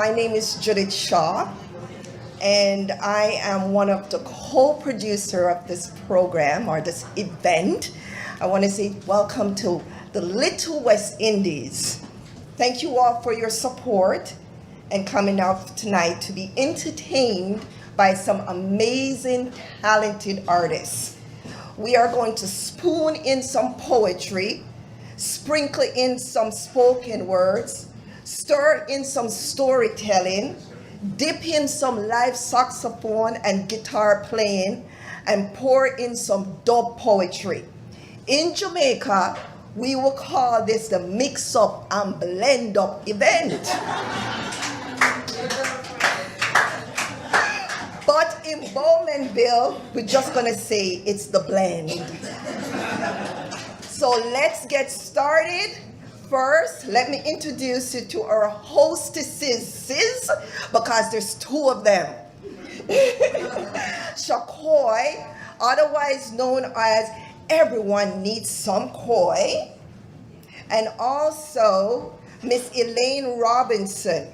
My name is Judith Shaw, and I am one of the co-producer of this program or this event. I want to say welcome to the Little West Indies. Thank you all for your support and coming out tonight to be entertained by some amazing, talented artists. We are going to spoon in some poetry, sprinkle in some spoken words, stir in some storytelling, dip in some live saxophone and guitar playing, and pour in some dub poetry. In Jamaica, we will call this the mix-up and blend-up event. But in Bowmanville, we're just gonna say it's the blend. So let's get started. First, let me introduce you to our hostesses, because there's two of them. Shakoy, otherwise known as Everyone Needs Some Koi, and also Miss Elaine Robinson.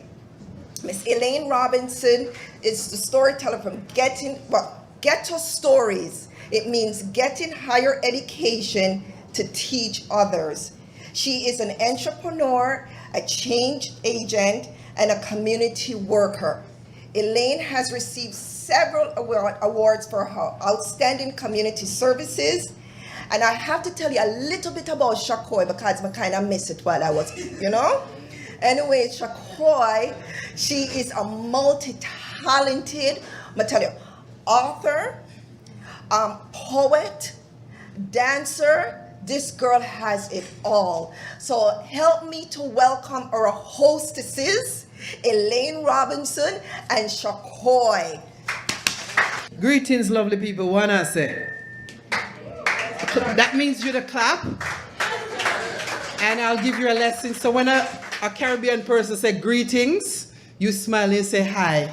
Miss Elaine Robinson is the storyteller from Ghetto Stories. It means getting higher education to teach others. She is an entrepreneur, a change agent, and a community worker. Elaine has received several awards for her outstanding community services. And I have to tell you a little bit about Shakoy because I kind of missed it while I was, Anyway, Shakoy, she is a multi-talented, author, poet, dancer. This girl has it all. So help me to welcome our hostesses, Elaine Robinson and Shakoy. Greetings, lovely people. Wanna say? That means you to clap. And I'll give you a lesson. So when a Caribbean person say greetings, you smile and say hi.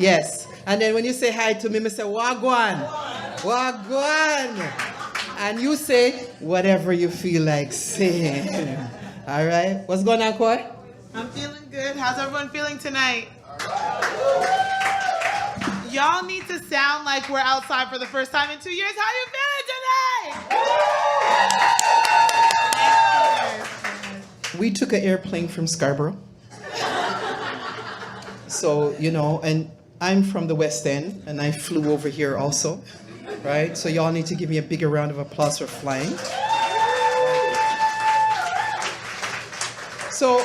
Yes. And then when you say hi to me, I say wagwan. Wagwan. And you say whatever you feel like saying. All right. What's going on, Koi? I'm feeling good. How's everyone feeling tonight? Y'all need to sound like we're outside for the first time in 2 years. How you feeling tonight? We took an airplane from Scarborough. So, and I'm from the West End, and I flew over here also, right? So y'all need to give me a bigger round of applause for flying. So,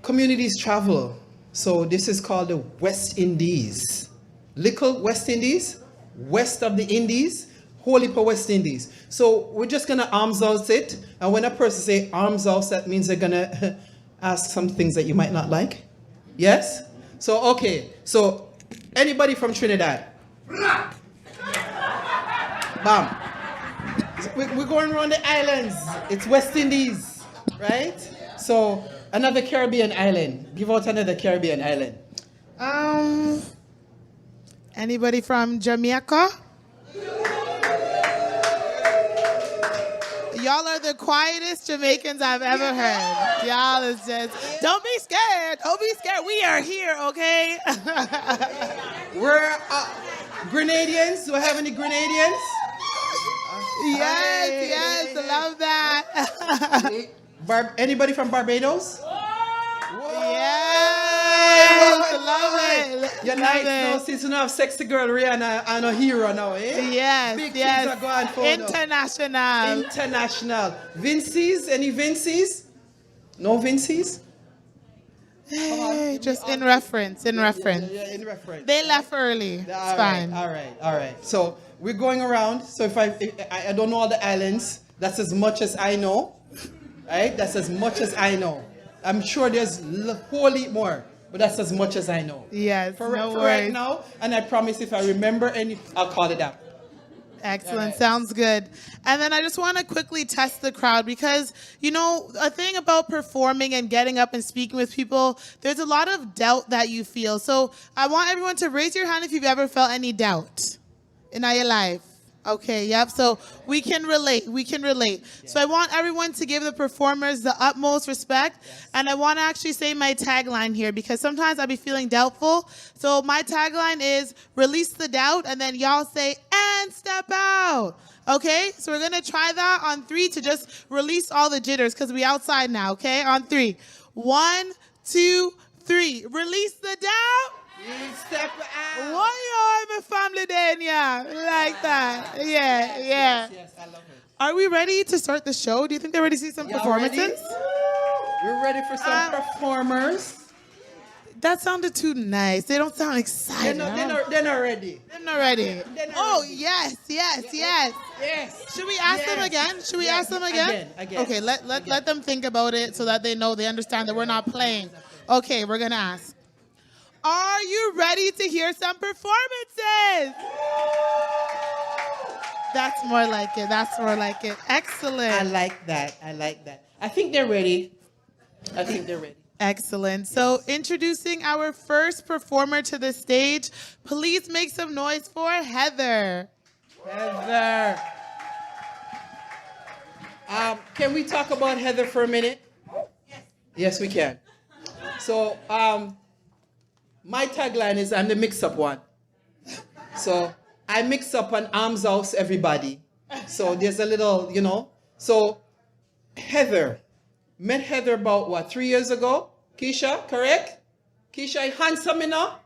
communities travel. So this is called the West Indies. Little West Indies, west of the Indies, Holy for West Indies. So we're just gonna arms out it. And when a person say arms out, that means they're gonna ask some things that you might not like. Yes? So, okay. So anybody from Trinidad? Bam. We're going around the islands. It's West Indies, right? So another Caribbean island. Give out another Caribbean island. Anybody from Jamaica? Y'all are the quietest Jamaicans I've ever heard. Y'all is just, don't be scared. Don't be scared. We are here, okay? We're Grenadians. Do I have any Grenadians? Yes, love that. Anybody from Barbados? Yes, love it. You're nice now since you don't have sexy girl Rihanna and a hero now, eh? Yes, Big yes. things are going for International. International. Vinceys? Any Vinceys? No Vinceys? Hey, just in reference, in reference. Yeah, in reference. They left early. It's fine. All right. So we're going around. So if I don't know all the islands, that's as much as I know. Right? That's as much as I know. I'm sure there's a whole lot more, but that's as much as I know. Yes, for worries. right now, and I promise if I remember any, I'll call it out. Excellent. Right. Sounds good. And then I just want to quickly test the crowd because, a thing about performing and getting up and speaking with people, there's a lot of doubt that you feel. So I want everyone to raise your hand if you've ever felt any doubt in your life. Okay, yep. So we can relate. We can relate. So I want everyone to give the performers the utmost respect. And I want to actually say my tagline here because sometimes I'll be feeling doubtful. So my tagline is release the doubt, and then y'all say, and step out. Okay? So we're going to try that on 3 to just release all the jitters because we outside now, okay? On 3. 1, 2, 3. Release the doubt. Step out. Why you my family then, yeah? Like that. Yeah, yeah. Yes, I love it. Are we ready to start the show? Do you think they're ready to see some Y'all performances? ready? We're ready for some performers. That sounded too nice. They don't sound They're excited. not ready. They're not ready. They're not Oh, ready. yes. Yes. Should we ask them again? Should we ask them again? Again. Okay, let them think about it so that they know, they understand that we're not playing. Okay, we're going to ask. Are you ready to hear some performances? That's more like it. That's more like it. Excellent. I like that. I think they're ready. Excellent. So introducing our first performer to the stage, please make some noise for Heather. Heather. Can we talk about Heather for a minute? Yes, we can. So, my tagline is I'm the mix-up one. So I mix up an arms house everybody. So there's a little, So Heather. Met Heather about, 3 years ago? Keisha, correct? Keisha, handsome enough?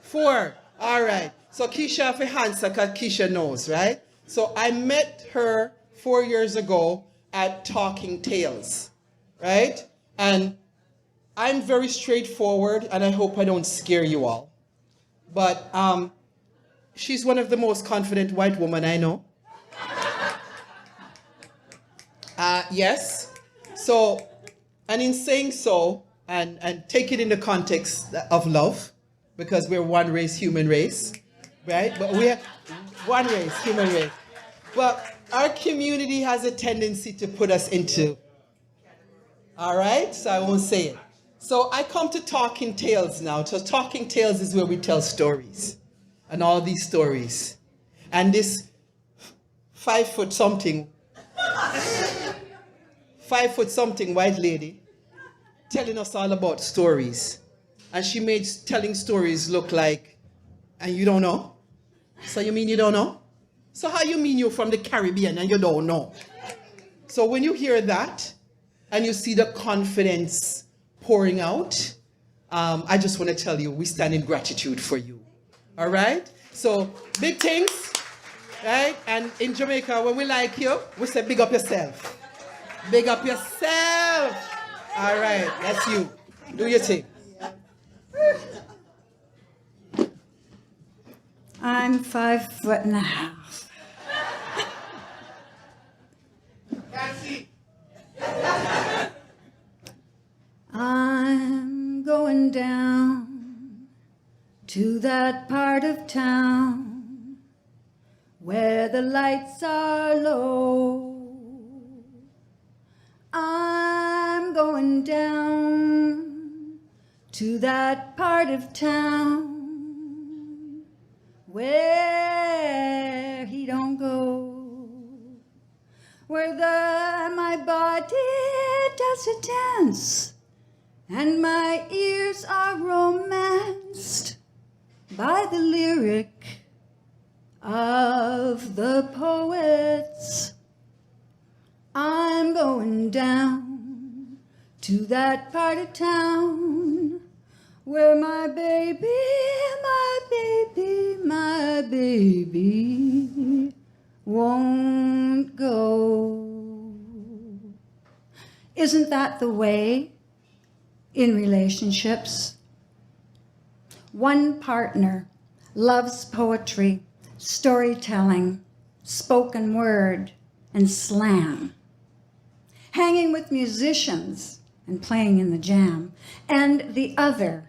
4. All right. So Keisha, for handsome, because Keisha knows, right? So I met her 4 years ago at Talking Tales, right? And I'm very straightforward, and I hope I don't scare you all. But she's one of the most confident white women I know. Yes. So, and in saying so, and take it in the context of love, because we're one race, human race, right? But we have one race, human race. But our community has a tendency to put us into, all right? So I won't say it. So I come to Talking Tales now. So Talking Tales is where we tell stories. And all these stories. And this 5 foot something white lady telling us all about stories. And she made telling stories look like, and you don't know? So you mean you don't know? So how you mean you're from the Caribbean and you don't know? So when you hear that, and you see the confidence pouring out, I just want to tell you, we stand in gratitude for you. All right? So, big things, right? And in Jamaica, when we like you, we say, big up yourself. Big up yourself. All right, that's you. Do your thing. I'm 5'1.5". I'm going down to that part of town where the lights are low. I'm going down to that part of town where he don't go, where my body does a dance and my ears are romanced by the lyric of the poets. I'm going down to that part of town where my baby won't go. Isn't that the way in relationships? One partner loves poetry, storytelling, spoken word, and slam, hanging with musicians and playing in the jam, and the other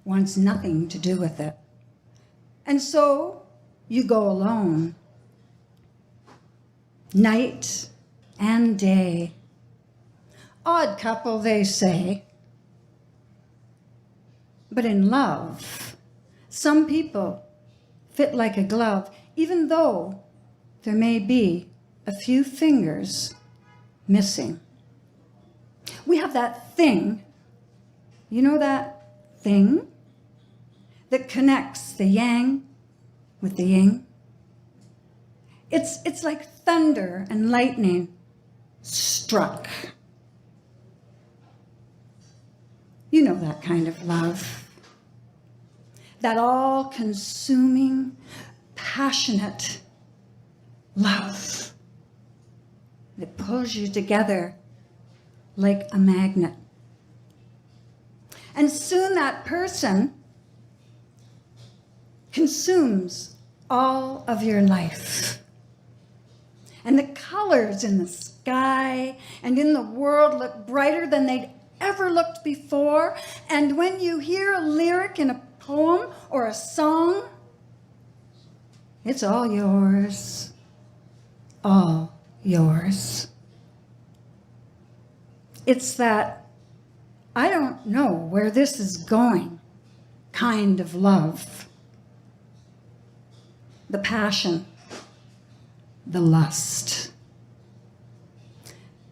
wants nothing to do with it. And so you go alone, night and day. Odd couple, they say. But in love, some people fit like a glove, even though there may be a few fingers missing. We have that thing, you know that thing that connects the yang with the yin? It's like thunder and lightning struck. You know that kind of love. That all-consuming, passionate love that pulls you together like a magnet. And soon that person consumes all of your life. And the colors in the sky and in the world look brighter than they'd ever looked before. And when you hear a lyric in a poem or a song, it's all yours. All yours. It's that I don't know where this is going kind of love. The passion, the lust.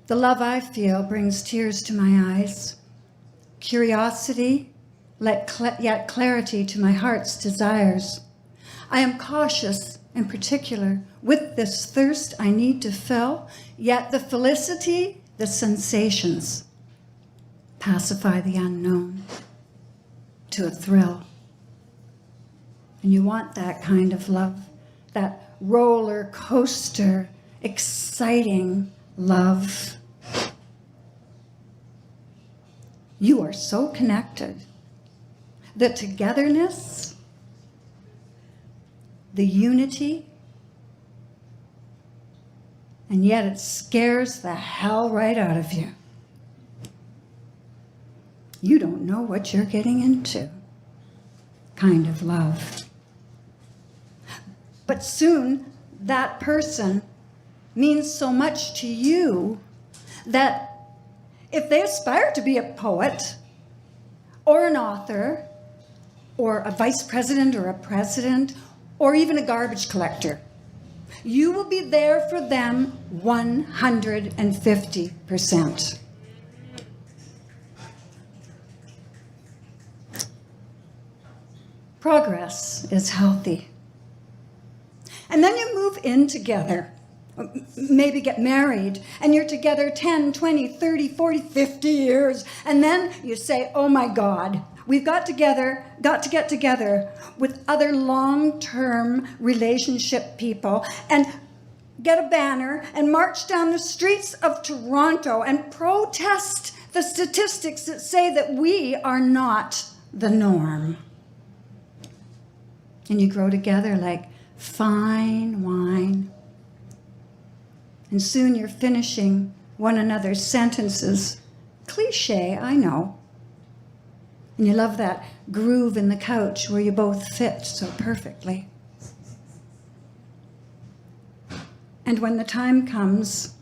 The love I feel brings tears to my eyes, curiosity, yet clarity to my heart's desires. I am cautious in particular with this thirst I need to fill, yet the felicity, the sensations pacify the unknown to a thrill. And you want that kind of love, that roller coaster, exciting love. You are so connected. The togetherness, the unity, and yet it scares the hell right out of you. You don't know what you're getting into, kind of love. But soon, that person means so much to you that if they aspire to be a poet or an author or a vice president or a president or even a garbage collector, you will be there for them 150%. Progress is healthy. And then you move in together, maybe get married, and you're together 10, 20, 30, 40, 50 years, and then you say, oh my God, we've got to get together with other long-term relationship people and get a banner and march down the streets of Toronto and protest the statistics that say that we are not the norm. And you grow together like fine wine. And soon you're finishing one another's sentences. Cliche, I know. And you love that groove in the couch where you both fit so perfectly. And when the time comes,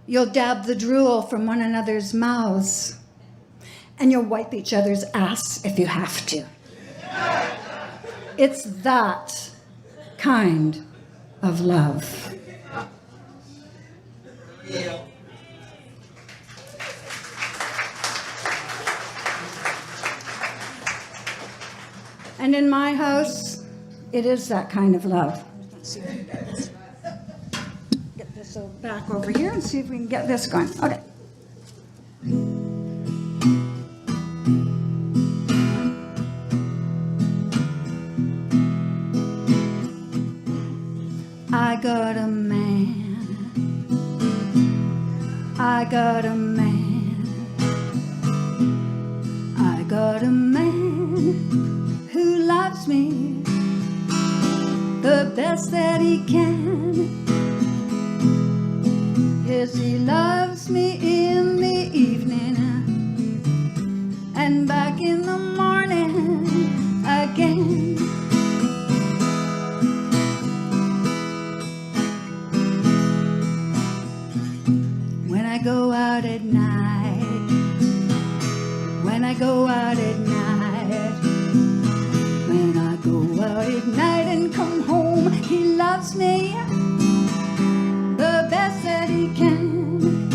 you'll dab the drool from one another's mouths, and you'll wipe each other's ass if you have to. It's that kind of love. And in my house, it is that kind of love. Let's see if we can get this. Get this back over here and see if we can get this going. Okay. I got a man. I got a man. I got a man who loves me the best that he can. Yes, he loves me in the evening and back in the morning again. When I go out at night, when I go out at night, when I go out at night and come home, he loves loves me the best that he can.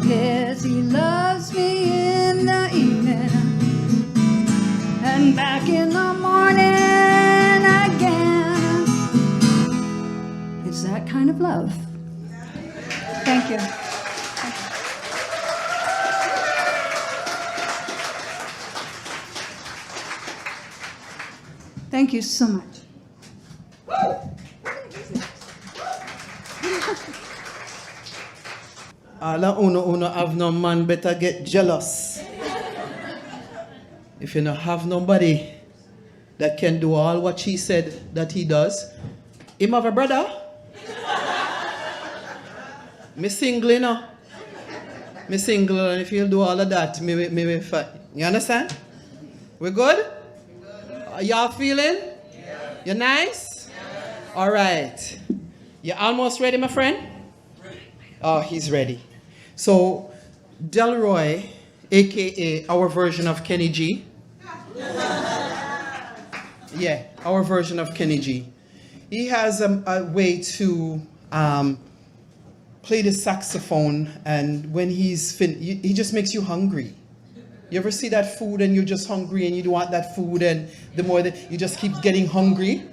Yes, he loves me in the evening and back in the morning again. It's that kind of love. Thank you. Thank you so much. Alla uno have no man better get jealous. If you don't have nobody that can do all what she said that he does, him have a brother. Me single, you know. Me single, and if he'll do all of that, me fight. You understand? We good? Y'all feeling? You nice? All right. You almost ready, my friend? Oh, he's ready. So, Delroy, aka our version of Kenny G. Yeah, our version of Kenny G. He has a way to play the saxophone, and when he's he just makes you hungry. You ever see that food and you're just hungry and you don't want that food, and the more that you just keep getting hungry?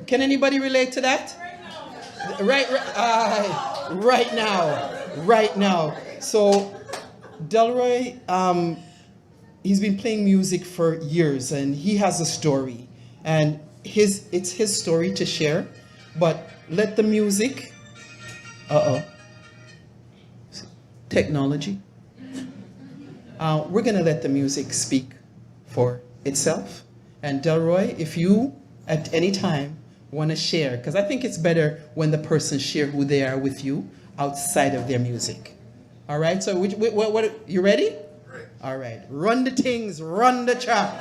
Can anybody relate to that? Right now. So Delroy, he's been playing music for years, and he has a story, and it's his story to share. But let the music, technology. We're gonna let the music speak for itself. And Delroy, if you at any time want to share, because I think it's better when the person share who they are with you outside of their music. All right, so what you ready? Great. All right, run the things, run the track.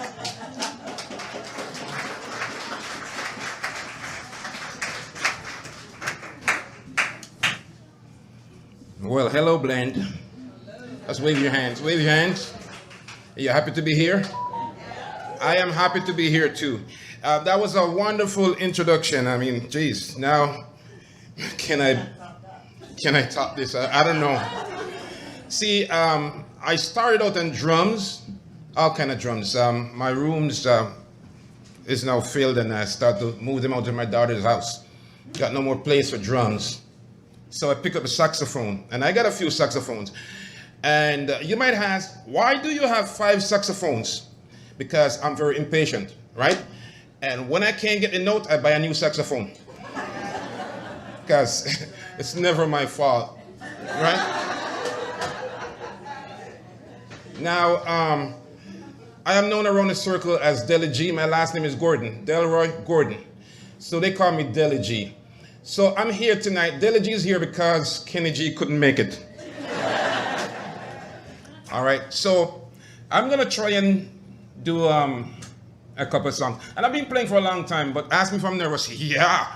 Well, hello, Blend. Let's wave your hands. Wave your hands. Are you happy to be here? I am happy to be here too. That was a wonderful introduction. I mean, geez, now can I top this? I don't know. See, I started out on drums, all kind of drums. My rooms is now filled, and I start to move them out to my daughter's house. Got no more place for drums. So I pick up a saxophone, and I got a few saxophones. And you might ask, why do you have 5 saxophones? Because I'm very impatient, right? And when I can't get the note, I buy a new saxophone. Because it's never my fault, right? Now, I am known around the circle as Deli G. My last name is Gordon, Delroy Gordon. So they call me Deli G. So I'm here tonight. Deli G is here because Kenny G couldn't make it. All right, so I'm gonna try and do a couple of songs. And I've been playing for a long time, but ask me if I'm nervous. Yeah.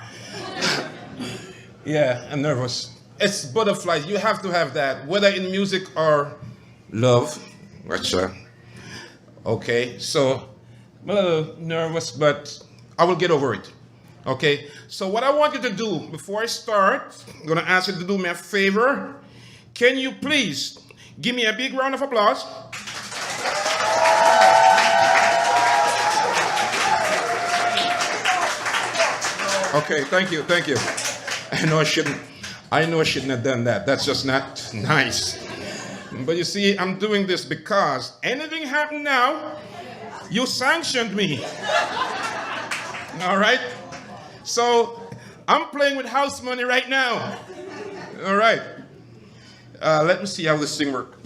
Yeah, I'm nervous. It's butterflies. You have to have that, whether in music or love. Which, okay, so I'm a little nervous, but I will get over it. Okay, so what I want you to do before I start, I'm gonna ask you to do me a favor. Can you please give me a big round of applause? Okay, thank you. I know I shouldn't have done that. That's just not nice. But you see, I'm doing this because anything happen now, you sanctioned me. All right? So I'm playing with house money right now. All right. Let me see how this thing works.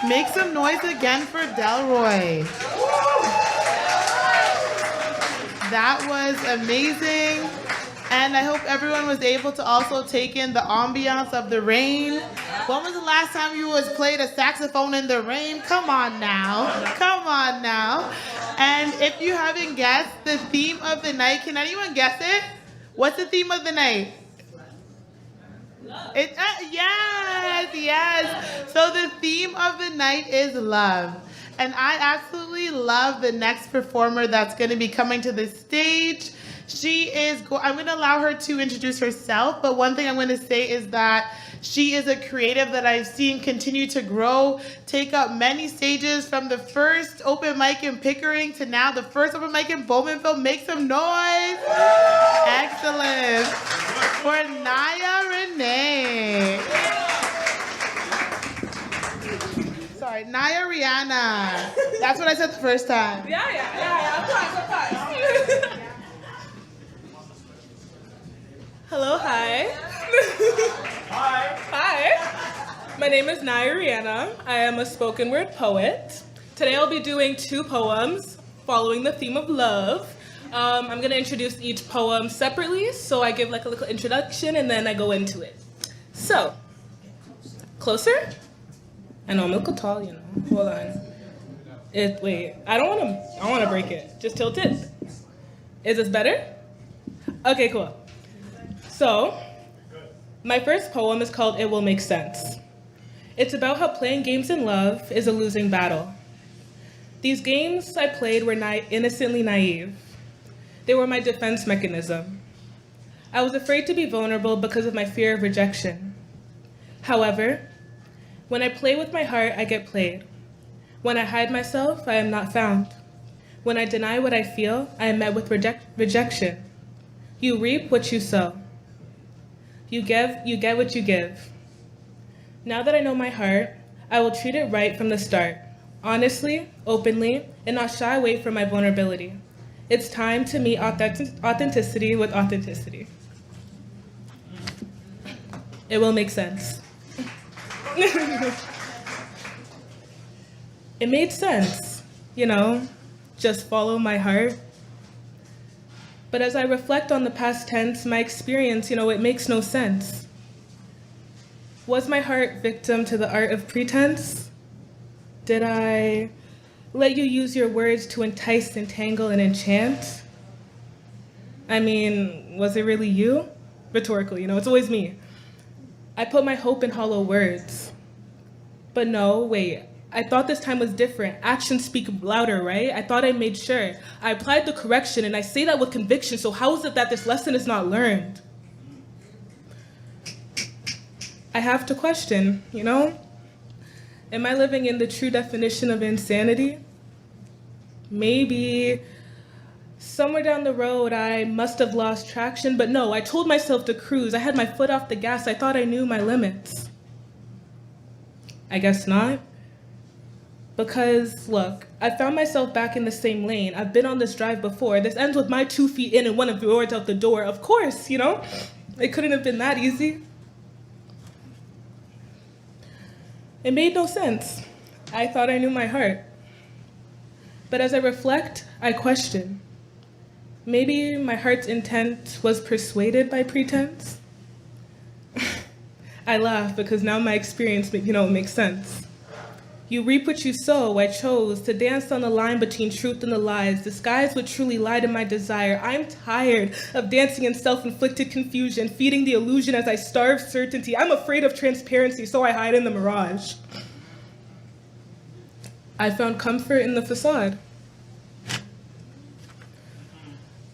Make some noise again for Delroy. That was amazing. And I hope everyone was able to also take in the ambiance of the rain. When was the last time you played a saxophone in the rain? Come on now. Come on now. And if you haven't guessed the theme of the night, can anyone guess it? What's the theme of the night? Yes. So the theme of the night is love. And I absolutely love the next performer that's going to be coming to the stage. I'm going to allow her to introduce herself, but one thing I'm going to say is that she is a creative that I've seen continue to grow, take up many stages from the first open mic in Pickering to now the first open mic in Bowmanville. Make some noise. Excellent. For Naya Renee. Sorry, Naya Rihanna. That's what I said the first time. Yeah. Of course. Hello, hi. Hi. My name is Naya Rihanna. I am a spoken word poet. Today I'll be doing 2 poems following the theme of love. I'm going to introduce each poem separately, so I give like a little introduction and then I go into it. So, closer? I know I'm a little tall, you know. Hold on. Wait, I don't want to break it. Just tilt it. Is this better? Okay, cool. So, my first poem is called It Will Make Sense. It's about how playing games in love is a losing battle. These games I played were innocently naive. They were my defense mechanism. I was afraid to be vulnerable because of my fear of rejection. However, when I play with my heart, I get played. When I hide myself, I am not found. When I deny what I feel, I am met with rejection. You reap what you sow. You get what you give. Now that I know my heart, I will treat it right from the start, honestly, openly, and not shy away from my vulnerability. It's time to meet authenticity with authenticity. It will make sense. It made sense, just follow my heart. But as I reflect on the past tense, my experience, it makes no sense. Was my heart victim to the art of pretense? Did I let you use your words to entice, entangle, and enchant? I mean, was it really you? Rhetorical, it's always me. I put my hope in hollow words. But no, wait, I thought this time was different. Actions speak louder, right? I thought I made sure. I applied the correction, and I say that with conviction, so how is it that this lesson is not learned? I have to question, Am I living in the true definition of insanity? Maybe somewhere down the road I must have lost traction, but no, I told myself to cruise. I had my foot off the gas. I thought I knew my limits. I guess not. Because, look, I found myself back in the same lane. I've been on this drive before. This ends with my 2 feet in and one of yours out the door. Of course, It couldn't have been that easy. It made no sense. I thought I knew my heart. But as I reflect, I question. Maybe my heart's intent was persuaded by pretense? I laugh because now my experience, makes sense. You reap what you sow. I chose to dance on the line between truth and the lies, disguise what truly lied in my desire. I'm tired of dancing in self-inflicted confusion, feeding the illusion as I starve certainty. I'm afraid of transparency, so I hide in the mirage. I found comfort in the facade.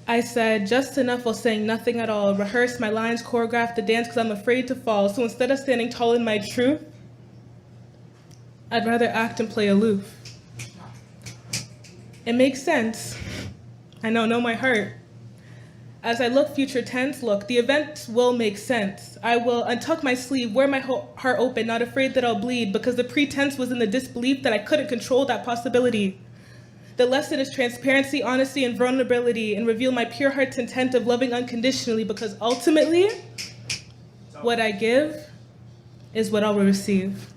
I said just enough while saying nothing at all, rehearsed my lines, choreographed the dance because I'm afraid to fall. So instead of standing tall in my truth, I'd rather act and play aloof. It makes sense. I know my heart. As I look future tense, the event will make sense. I will untuck my sleeve, wear my heart open, not afraid that I'll bleed, because the pretense was in the disbelief that I couldn't control that possibility. The lesson is transparency, honesty, and vulnerability, and reveal my pure heart's intent of loving unconditionally, because ultimately, what I give is what I will receive.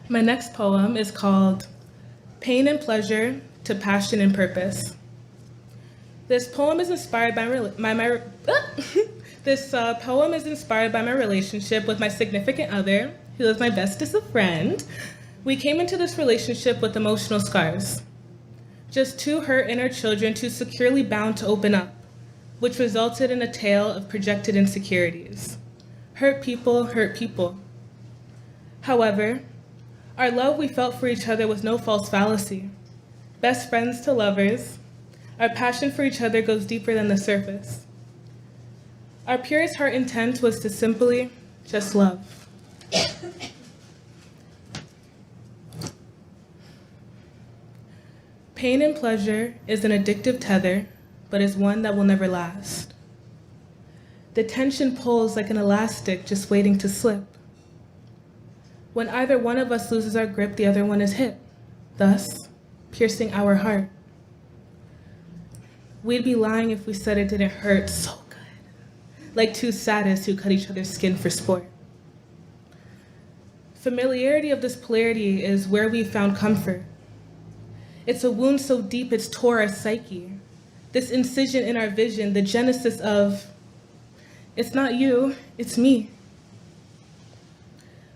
My next poem is called Pain and Pleasure to Passion and Purpose. This poem is inspired by my relationship with my significant other, who is my bestest of friend. We came into this relationship with emotional scars. Just 2 hurt inner children too securely bound to open up, which resulted in a tale of projected insecurities. Hurt people hurt people. However, our love we felt for each other was no false fallacy. Best friends to lovers, our passion for each other goes deeper than the surface. Our purest heart intent was to simply just love. Pain and pleasure is an addictive tether, but is one that will never last. The tension pulls like an elastic just waiting to slip. When either one of us loses our grip, the other one is hit, thus piercing our heart. We'd be lying if we said it didn't hurt so good, like 2 sadists who cut each other's skin for sport. Familiarity of this polarity is where we found comfort. It's a wound so deep it's tore our psyche. This incision in our vision, the genesis of, it's not you, it's me.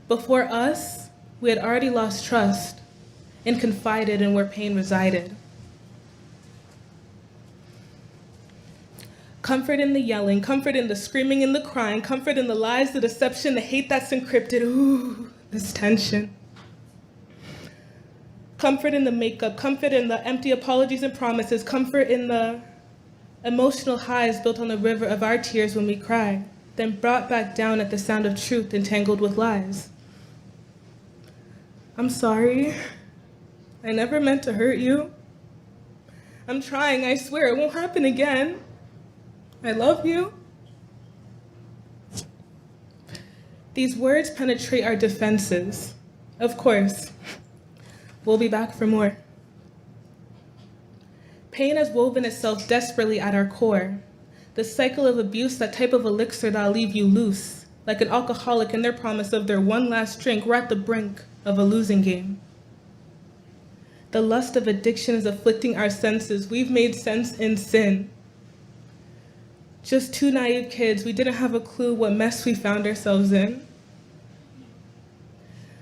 Before us, we had already lost trust and confided in where pain resided. Comfort in the yelling, comfort in the screaming and the crying, comfort in the lies, the deception, the hate that's encrypted. Ooh, this tension. Comfort in the makeup, comfort in the empty apologies and promises, comfort in the emotional highs built on the river of our tears when we cry, then brought back down at the sound of truth entangled with lies. I'm sorry. I never meant to hurt you. I'm trying, I swear it won't happen again. I love you. These words penetrate our defenses. Of course, we'll be back for more. Pain has woven itself desperately at our core. The cycle of abuse, that type of elixir that'll leave you loose. Like an alcoholic in their promise of their one last drink, we're at the brink of a losing game. The lust of addiction is afflicting our senses. We've made sense in sin. Just two naive kids, we didn't have a clue what mess we found ourselves in.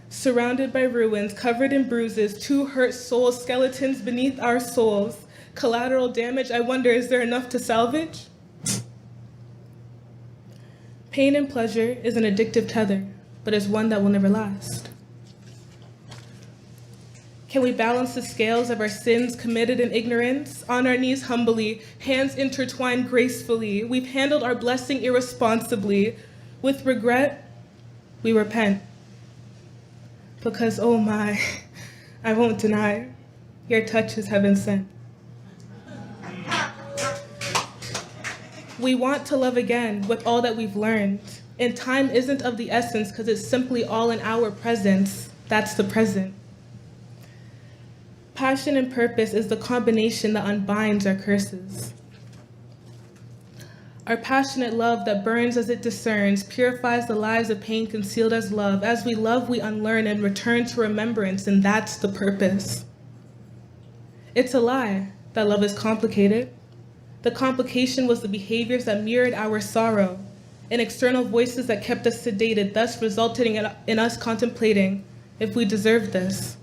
Surrounded by ruins, covered in bruises, two hurt soul skeletons beneath our souls. Collateral damage, I wonder, is there enough to salvage? Pain and pleasure is an addictive tether, but it's one that will never last. Can we balance the scales of our sins committed in ignorance? On our knees humbly, hands intertwined gracefully. We've handled our blessing irresponsibly. With regret, we repent. Because, oh my, I won't deny, your touch is heaven sent. We want to love again with all that we've learned. And time isn't of the essence because it's simply all in our presence. That's the present. Passion and purpose is the combination that unbinds our curses. Our passionate love that burns as it discerns, purifies the lives of pain concealed as love. As we love, we unlearn and return to remembrance, and that's the purpose. It's a lie that love is complicated. The complication was the behaviors that mirrored our sorrow, and external voices that kept us sedated, thus resulting in us contemplating if we deserved this.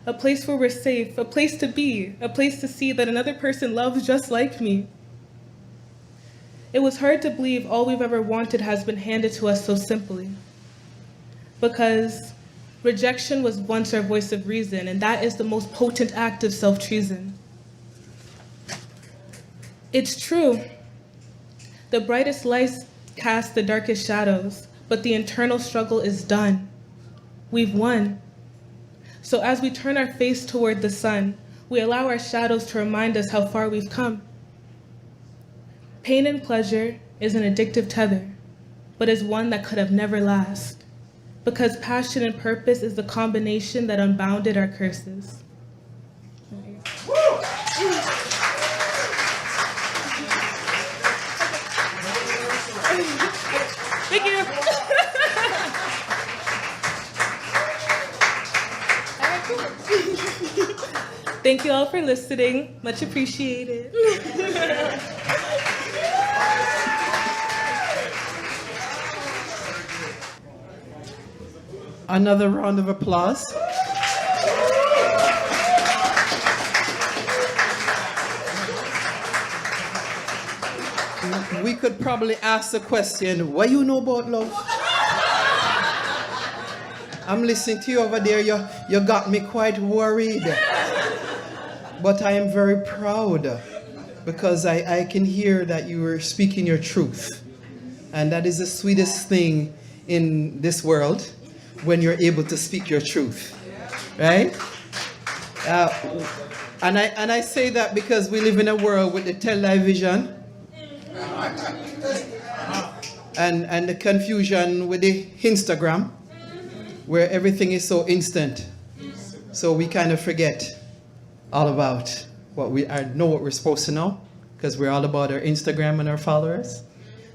A place where we're safe, a place to be, a place to see that another person loves just like me. It was hard to believe all we've ever wanted has been handed to us so simply. Because rejection was once our voice of reason, and that is the most potent act of self-treason. It's true. The brightest lights cast the darkest shadows, but the internal struggle is done. We've won. So as we turn our face toward the sun, we allow our shadows to remind us how far we've come. Pain and pleasure is an addictive tether, but is one that could have never last, because passion and purpose is the combination that unbounded our curses. Thank you. Thank you all for listening. Much appreciated. Another round of applause. We could probably ask the question, what you know about love? I'm listening to you over there. You got me quite worried. But I am very proud because I can hear that you are speaking your truth. And that is the sweetest thing in this world, when you're able to speak your truth, right? And I say that because we live in a world with the television and the confusion with the Instagram, where everything is so instant. So we kind of forget all about what know what we're supposed to know, because we're all about our Instagram and our followers.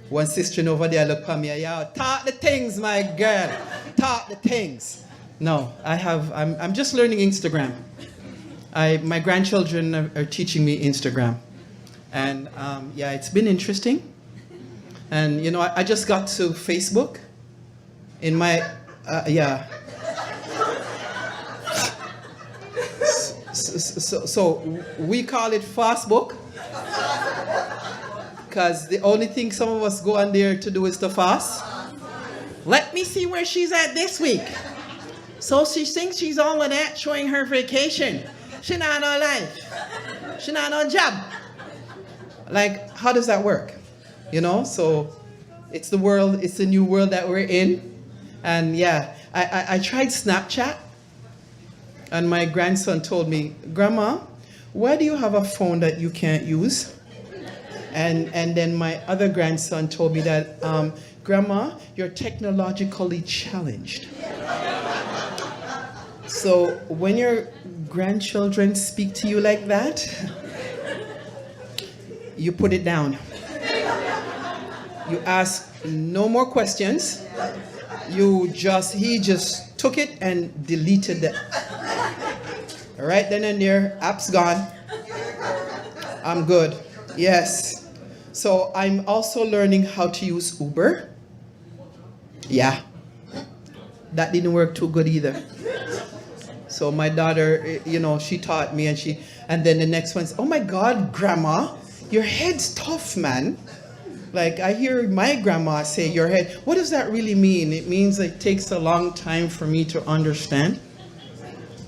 One sister over there look at me, yo, talk the things, my girl. Talk the things. No, I'm just learning Instagram. My grandchildren are teaching me Instagram. And yeah, it's been interesting. And you know, I just got to Facebook in my, yeah. So we call it Fastbook, because the only thing some of us go on there to do is to fast. Let me see where she's at this week. So she thinks she's all of that, showing her vacation. She not on life. She not on job. Like, how does that work? You know, so it's the world, it's the new world that we're in. And yeah, I tried Snapchat. And my grandson told me, Grandma, why do you have a phone that you can't use? And then my other grandson told me that, Grandma, you're technologically challenged. So when your grandchildren speak to you like that, you put it down. You ask no more questions. He just took it and deleted it. Right then and there, app's gone. I'm good. Yes. So I'm also learning how to use Uber. Yeah. That didn't work too good either. So my daughter, she taught me, and then the next one's, oh my God, Grandma, your head's tough, man. Like I hear my grandma say, your head, what does that really mean? It means it takes a long time for me to understand.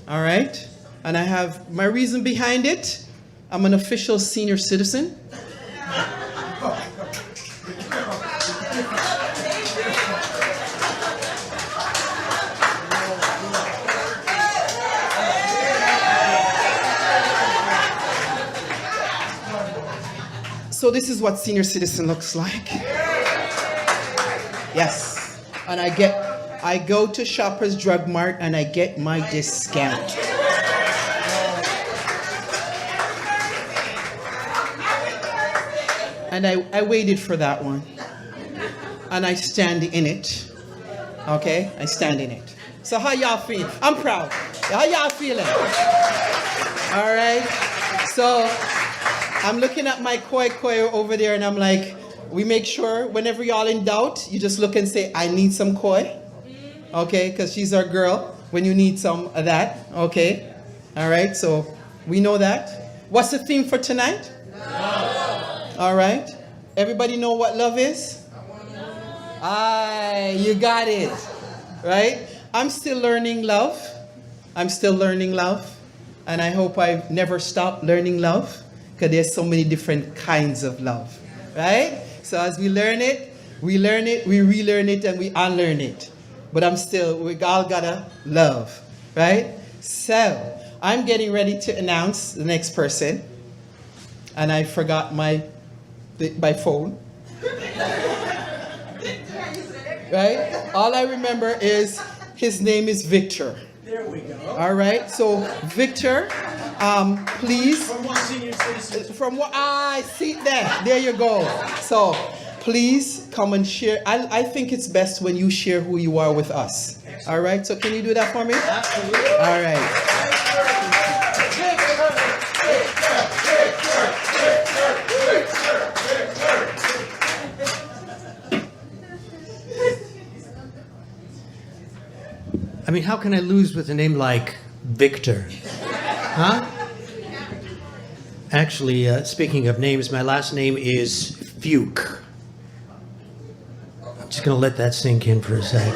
All right? And I have my reason behind it. I'm an official senior citizen. So this is what senior citizen looks like. Yes. And I go to Shoppers Drug Mart and I get my discount. And I waited for that one. And I stand in it. Okay? I stand in it. So how y'all feel? I'm proud. How y'all feeling? All right? So I'm looking at my koi over there and I'm like, we make sure whenever y'all in doubt, you just look and say, I need some koi. Okay? Because she's our girl when you need some of that. Okay? All right? So we know that. What's the theme for tonight? Love. All right. Everybody know what love is? Aye, you got it. Right? I'm still learning love. I'm still learning love. And I hope I never stop learning love. Because there's so many different kinds of love. Right? So as we learn it, we relearn it, and we unlearn it. But we all gotta love. Right? So, I'm getting ready to announce the next person. And I forgot my phone. Right? All I remember is his name is Victor. There we go. All right. So Victor, please. From what senior citizen? From what I see that. There you go. So please come and share. I think it's best when you share who you are with us. All right. So can you do that for me? Absolutely. All right. I mean, how can I lose with a name like Victor? Huh? Actually, speaking of names, my last name is Fuke. I'm just going to let that sink in for a sec,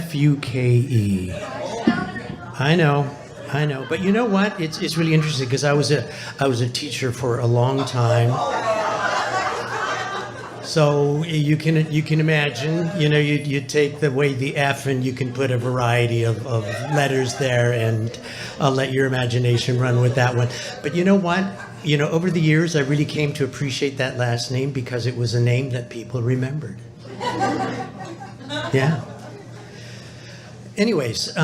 Fuke. I know. But you know what? It's really interesting because I was a teacher for a long time. So you can imagine, you take the F and you can put a variety of letters there, and I'll let your imagination run with that one. But you know what? Over the years, I really came to appreciate that last name because it was a name that people remembered. Yeah. Anyways,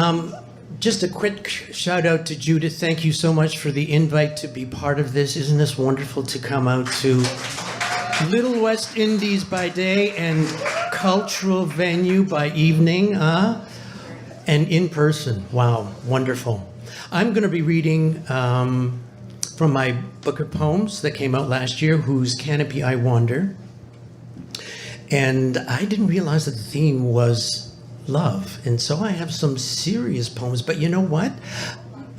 just a quick shout out to Judith. Thank you so much for the invite to be part of this. Isn't this wonderful to come out to Little West Indies by day and cultural venue by evening, and in person. Wow, wonderful. I'm going to be reading from my book of poems that came out last year, Whose Canopy I Wander. And I didn't realize that the theme was love. And so I have some serious poems, but you know what?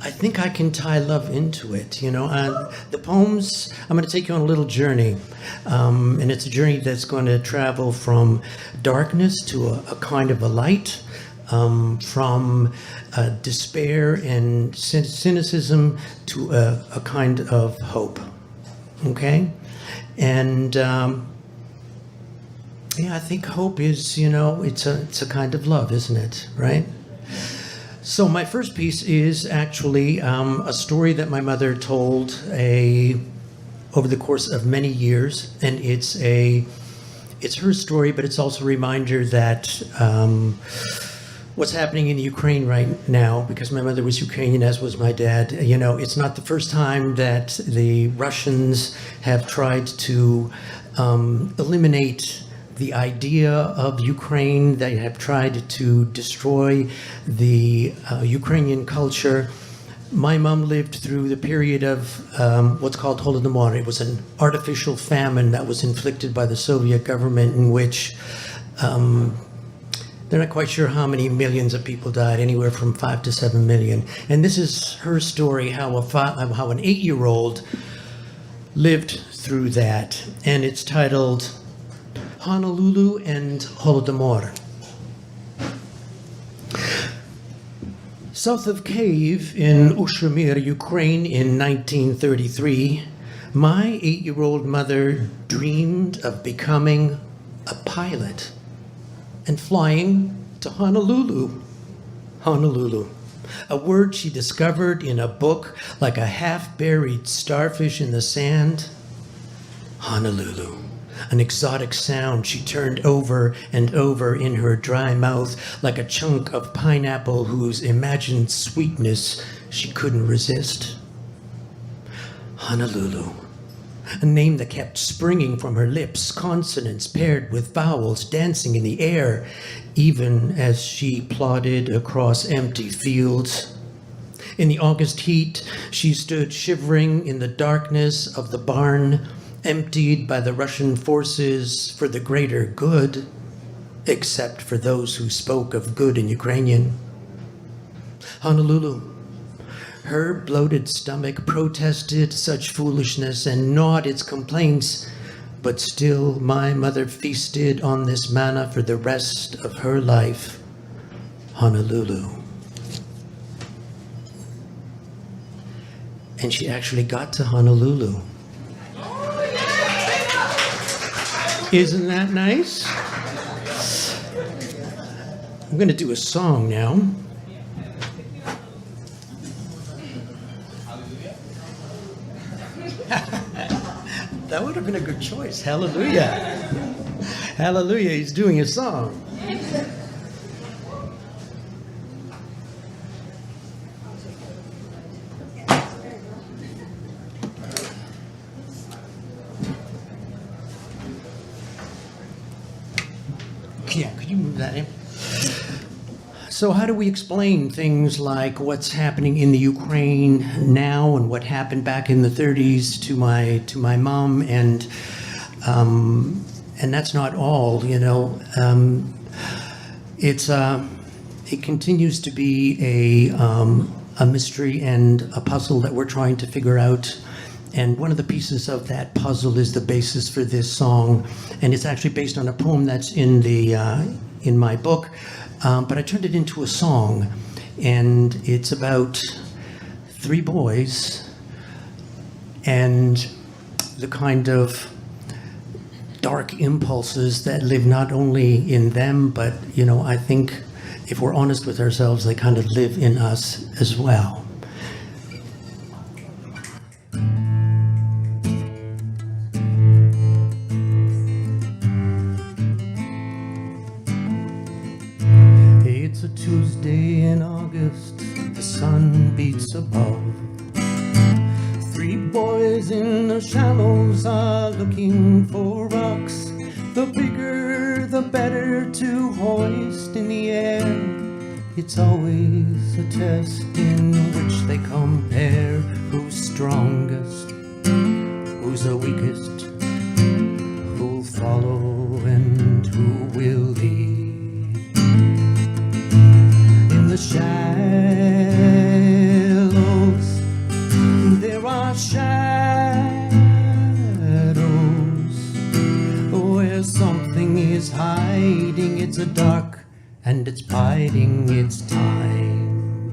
I think I can tie love into it, The poems, I'm going to take you on a little journey. And it's a journey that's going to travel from darkness to a kind of a light, from despair and cynicism to a kind of hope. Okay? And I think hope is, it's a kind of love, isn't it? Right? So my first piece is actually a story that my mother told over the course of many years, and it's her story, but it's also a reminder that what's happening in Ukraine right now, because my mother was Ukrainian, as was my dad. You know, it's not the first time that the Russians have tried to eliminate the idea of Ukraine. They have tried to destroy the Ukrainian culture. My mom lived through the period of what's called Holodomor. It was an artificial famine that was inflicted by the Soviet government, in which they're not quite sure how many millions of people died, anywhere from 5 to 7 million. And this is her story, how an 8-year-old lived through that. And it's titled Honolulu and Holodomor. South of Kyiv in Ushamir, Ukraine in 1933, my 8-year-old mother dreamed of becoming a pilot and flying to Honolulu. Honolulu, a word she discovered in a book like a half-buried starfish in the sand. Honolulu, an exotic sound she turned over and over in her dry mouth like a chunk of pineapple whose imagined sweetness she couldn't resist. Honolulu, a name that kept springing from her lips, consonants paired with vowels dancing in the air, even as she plodded across empty fields. In the August heat, she stood shivering in the darkness of the barn, emptied by the Russian forces for the greater good, except for those who spoke of good in Ukrainian. Honolulu. Her bloated stomach protested such foolishness and gnawed its complaints, but still my mother feasted on this manna for the rest of her life. Honolulu. And she actually got to Honolulu. Isn't that nice? I'm going to do a song now. That would have been a good choice. Hallelujah. Hallelujah. He's doing a song. Yeah, could you move that in? So how do we explain things like what's happening in the Ukraine now and what happened back in the 30s to my mom, and that's not all, you know. It continues to be a mystery and a puzzle that we're trying to figure out. And one of the pieces of that puzzle is the basis for this song, and it's actually based on a poem that's in my book. But I turned it into a song, and it's about 3 boys and the kind of dark impulses that live not only in them, but, you know, I think if we're honest with ourselves, they kind of live in us as well. It's a Tuesday in August, the sun beats above. 3 boys in the shallows are looking for rocks. The bigger, the better to hoist in the air. It's always a test in which they compare who's strongest, who's the weakest, who'll follow and who will lead. In the shallows, there are shadows where something is hiding. It's a dark and it's biding its time.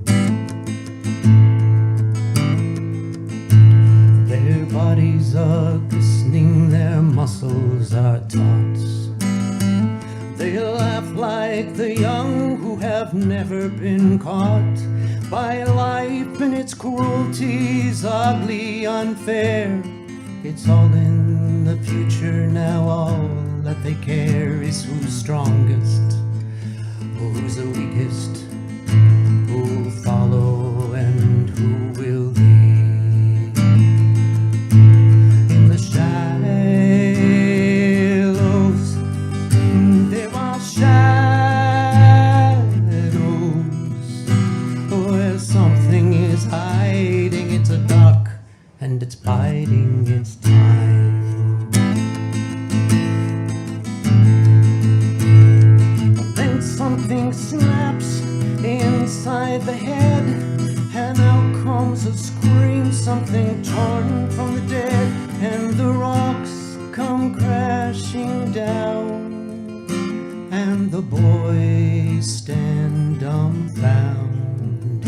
Their bodies are glistening, their muscles are taut. They laugh like the young who have never been caught by life and its cruelties, ugly, unfair. It's all in the future now, all that they care is who's strongest, who's the weakest, who'll follow and who will lead. In the shallows, there are shadows where something is hiding. It's a duck and it's biding its time. Then something snaps inside the head, and out comes a scream, something torn from the dead, and the rocks come crashing down, and the boys stand dumbfounded.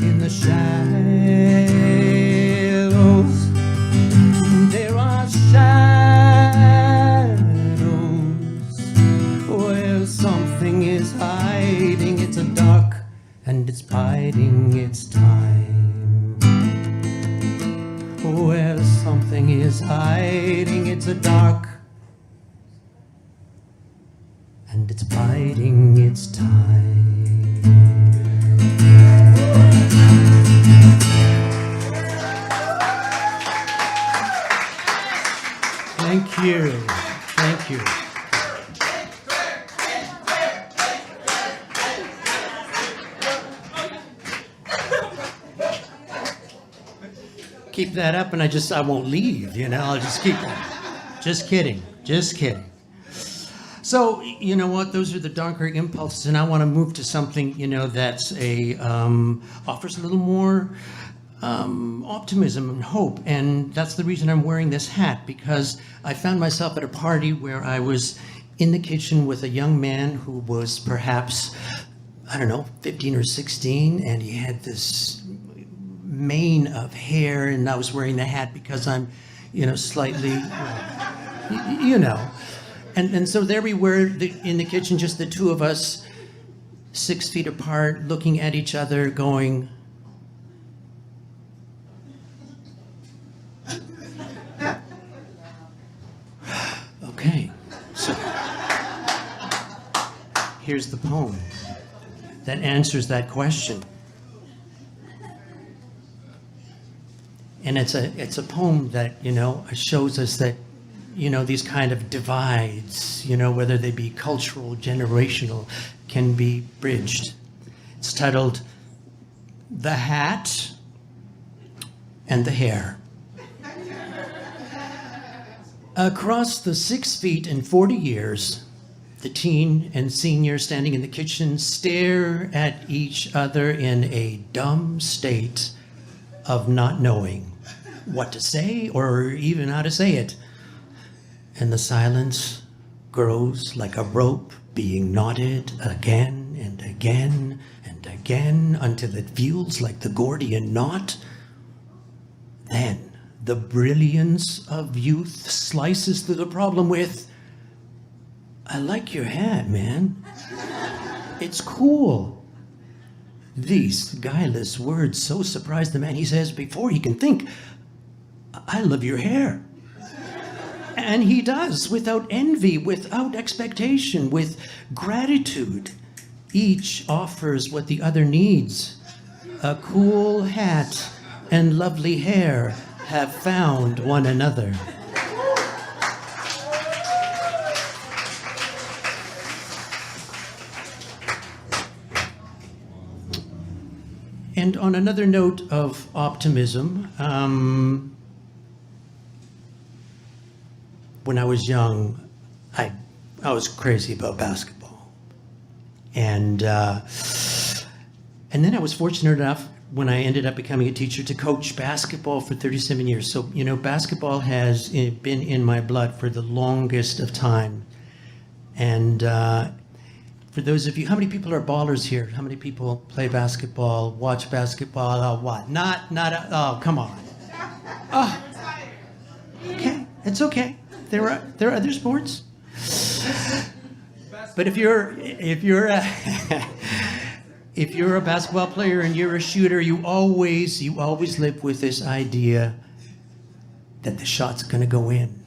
In the shallows, there are shadows where something is hiding. It's a duck and it's biding its time. Where something is hiding, it's a duck and it's biding its time. Thank you. Thank you. Keep that up and I won't leave, I'll just keep that. Just kidding. So, you know what? Those are the darker impulses, and I want to move to something, that's offers a little more optimism and hope. And that's the reason I'm wearing this hat, because I found myself at a party where I was in the kitchen with a young man who was perhaps, 15 or 16, and he had this mane of hair, and I was wearing the hat because I'm, slightly, And so there we were in the kitchen, just the two of us, 6 feet apart, looking at each other, going, okay, so here's the poem that answers that question. And it's a poem that, shows us that, these kind of divides, whether they be cultural, generational, can be bridged. It's titled The Hat and the Hair. Across the 6 feet and 40 years, the teen and senior standing in the kitchen stare at each other in a dumb state of not knowing what to say or even how to say it. And the silence grows like a rope being knotted again and again and again until it feels like the Gordian knot. Then the brilliance of youth slices through the problem with, I like your hat, man. It's cool. These guileless words so surprise the man, he says before he can think, I love your hair. And he does, without envy, without expectation, with gratitude. Each offers what the other needs. A cool hat and lovely hair have found one another. And on another note of optimism, when I was young, I was crazy about basketball. And then I was fortunate enough, when I ended up becoming a teacher, to coach basketball for 37 years. So, basketball has been in my blood for the longest of time. And for those of you, how many people are ballers here? How many people play basketball, watch basketball? Oh, what? Oh, come on. Oh, okay, it's okay. There are other sports. But if you're if you're a basketball player and you're a shooter, you always live with this idea that the shot's going to go in.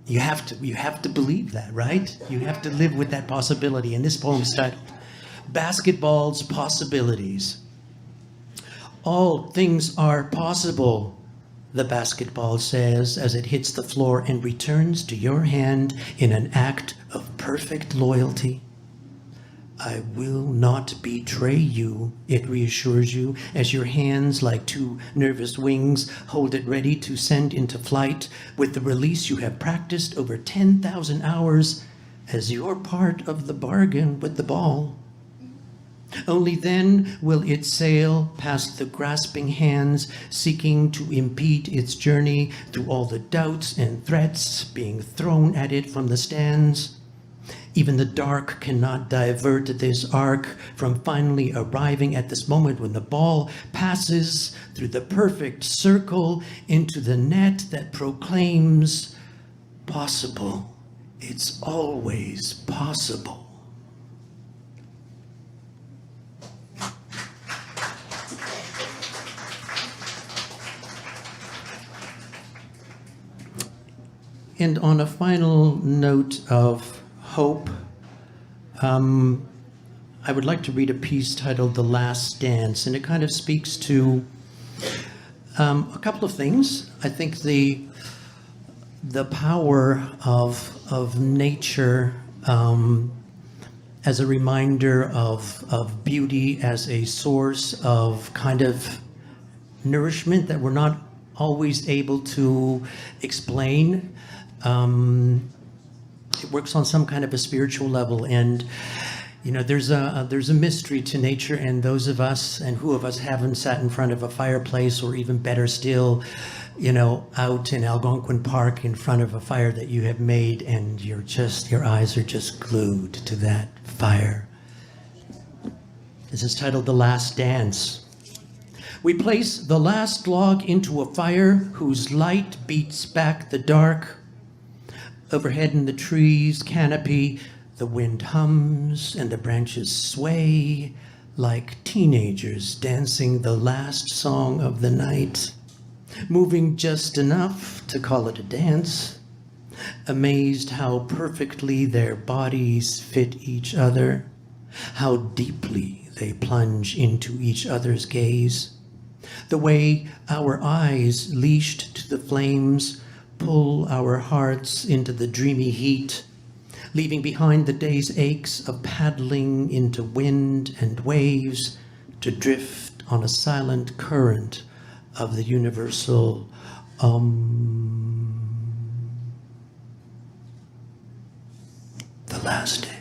You have to believe that, right? You have to live with that possibility. And this poem's titled Basketball's Possibilities. All things are possible, the basketball says as it hits the floor and returns to your hand in an act of perfect loyalty. I will not betray you, it reassures you, as your hands, like two nervous wings, hold it ready to send into flight with the release you have practiced over 10,000 hours as your part of the bargain with the ball. Only then will it sail past the grasping hands, seeking to impede its journey through all the doubts and threats being thrown at it from the stands. Even the dark cannot divert this arc from finally arriving at this moment when the ball passes through the perfect circle into the net that proclaims, possible. It's always possible. And on a final note of hope, I would like to read a piece titled The Last Dance, and it kind of speaks to a couple of things. I think the power of nature as a reminder of beauty, as a source of kind of nourishment that we're not always able to explain. It works on some kind of a spiritual level, and you know, there's a mystery to nature, and those of us, and who of us haven't sat in front of a fireplace, or even better still, you know, out in Algonquin Park in front of a fire that you have made, and your eyes are just glued to that fire. This is titled The Last Dance. We place the last log into a fire whose light beats back the dark. Overhead in the trees' canopy, the wind hums and the branches sway like teenagers dancing the last song of the night, moving just enough to call it a dance, amazed how perfectly their bodies fit each other, how deeply they plunge into each other's gaze, the way our eyes, leashed to the flames, pull our hearts into the dreamy heat, leaving behind the day's aches of paddling into wind and waves to drift on a silent current of the universal The Last Dance.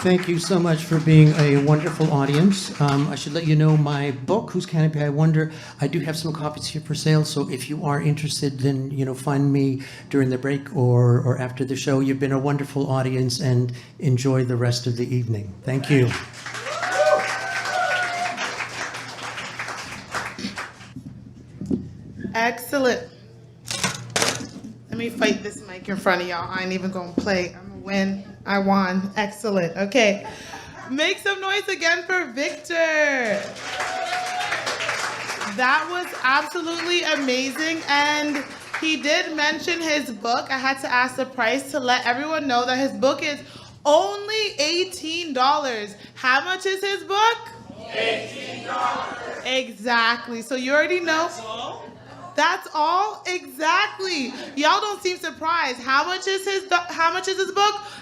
Thank you so much for being a wonderful audience. I should let you know my book, Whose Canopy I Wonder, I do have some copies here for sale, so if you are interested, then find me during the break or after the show. You've been a wonderful audience, and enjoy the rest of the evening. Thank you. Excellent. Let me fight this mic in front of y'all. I ain't even gonna play. I'm gonna win. I won. Excellent. Okay. Make some noise again for Victor. That was absolutely amazing. And he did mention his book. I had to ask the price to let everyone know that his book is only $18. How much is his book? $18. Exactly. So you already know. That's all? Exactly. Y'all don't seem surprised. How much is his book?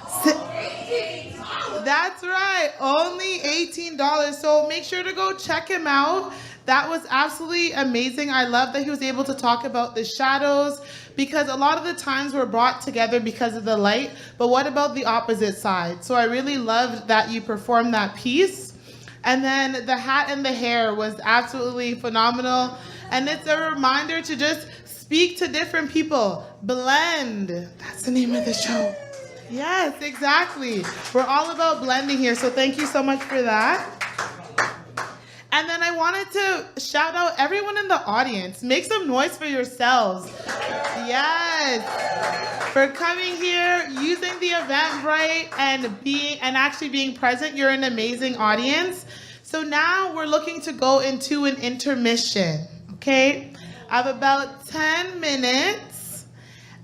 $18. That's right. Only $18. So make sure to go check him out. That was absolutely amazing. I love that he was able to talk about the shadows, because a lot of the times we're brought together because of the light, but what about the opposite side? So I really loved that you performed that piece. And then the hat and the hair was absolutely phenomenal. And it's a reminder to just speak to different people. Blend. That's the name of the show. Yes, exactly. We're all about blending here. So thank you so much for that. And then I wanted to shout out everyone in the audience. Make some noise for yourselves. Yes. For coming here, using the Eventbrite, and actually being present. You're an amazing audience. So now we're looking to go into an intermission, okay? I have about 10 minutes.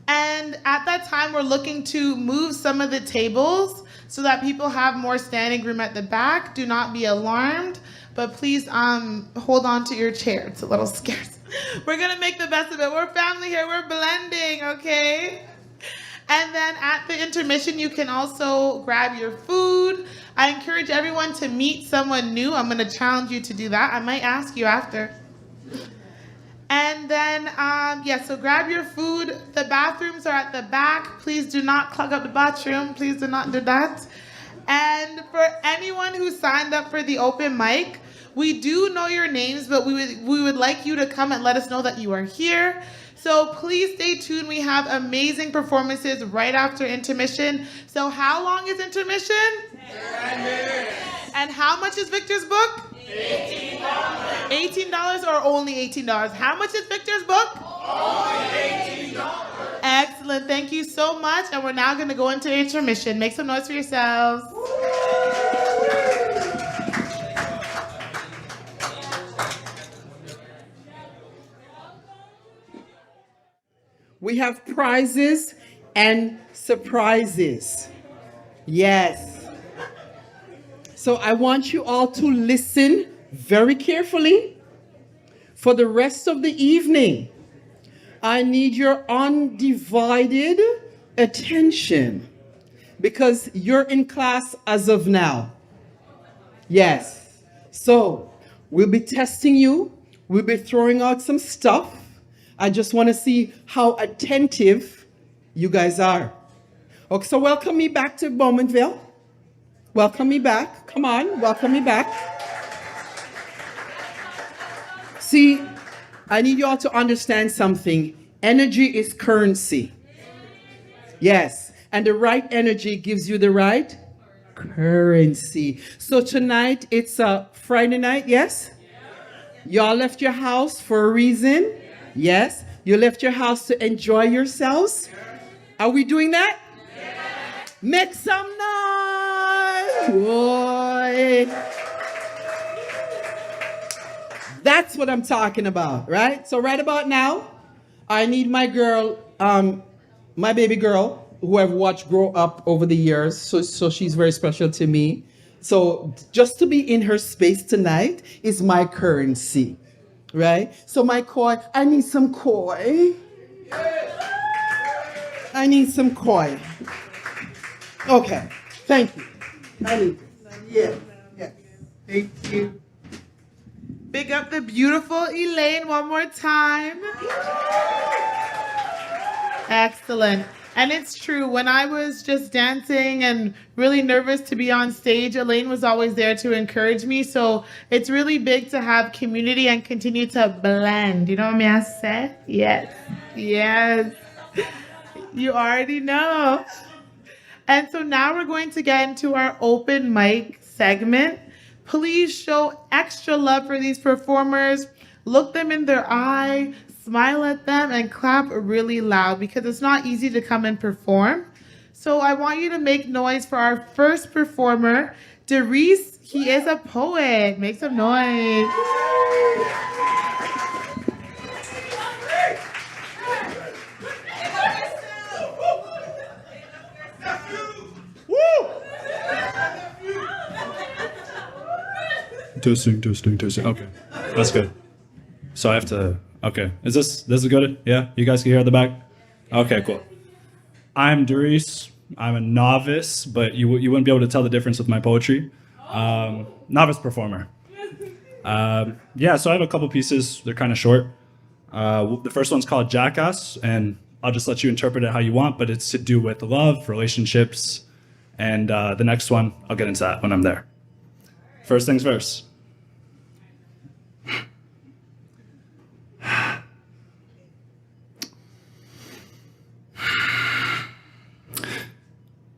And at that time, we're looking to move some of the tables so that people have more standing room at the back. Do not be alarmed, but please hold on to your chair. It's a little scarce. We're gonna make the best of it. We're family here, we're blending, okay? And then at the intermission, you can also grab your food. I encourage everyone to meet someone new. I'm gonna challenge you to do that. I might ask you after. And then, so grab your food. The bathrooms are at the back. Please do not clog up the bathroom. Please do not do that. And for anyone who signed up for the open mic, we do know your names, but we would like you to come and let us know that you are here. So please stay tuned. We have amazing performances right after intermission. So how long is intermission? 10 minutes. And how much is Victor's book? $18. $18 or only $18? How much is Victor's book? Only $18. Excellent. Thank you so much. And we're now going to go into intermission. Make some noise for yourselves. We have prizes and surprises. Yes. So I want you all to listen very carefully for the rest of the evening. I need your undivided attention because you're in class as of now. Yes. So we'll be testing you. We'll be throwing out some stuff. I just want to see how attentive you guys are. Okay, so welcome me back to Bowmanville. Welcome me back. Come on, welcome me back. See, I need you all to understand something. Energy is currency. Yes, and the right energy gives you the right currency. So tonight, it's a Friday night, yes? Y'all left your house for a reason? Yes? You left your house to enjoy yourselves? Are we doing that? Make some noise! Boy. That's what I'm talking about, right? So right about now, I need my girl, my baby girl, who I've watched grow up over the years, so she's very special to me. So just to be in her space tonight is my currency, right? So my koi, I need some koi. I need some koi. Okay, thank you. I need this. Yeah. Thank you. Big up the beautiful Elaine one more time. Excellent. And it's true, when I was just dancing and really nervous to be on stage, Elaine was always there to encourage me. So it's really big to have community and continue to blend. You know what I say? Yes. Yes. You already know. And so now we're going to get into our open mic segment. Please show extra love for these performers. Look them in their eye, smile at them, and clap really loud because it's not easy to come and perform. So I want you to make noise for our first performer, Derice. He is a poet. Make some noise. Testing. Okay, that's good. So I have to, okay. This is good? Yeah, you guys can hear at the back? Okay, cool. I'm Derice. I'm a novice, but you wouldn't be able to tell the difference with my poetry. Novice performer. Yeah, so I have a couple pieces. They're kind of short. The first one's called Jackass, and I'll just let you interpret it how you want, but it's to do with love, relationships, and the next one, I'll get into that when I'm there. First things first.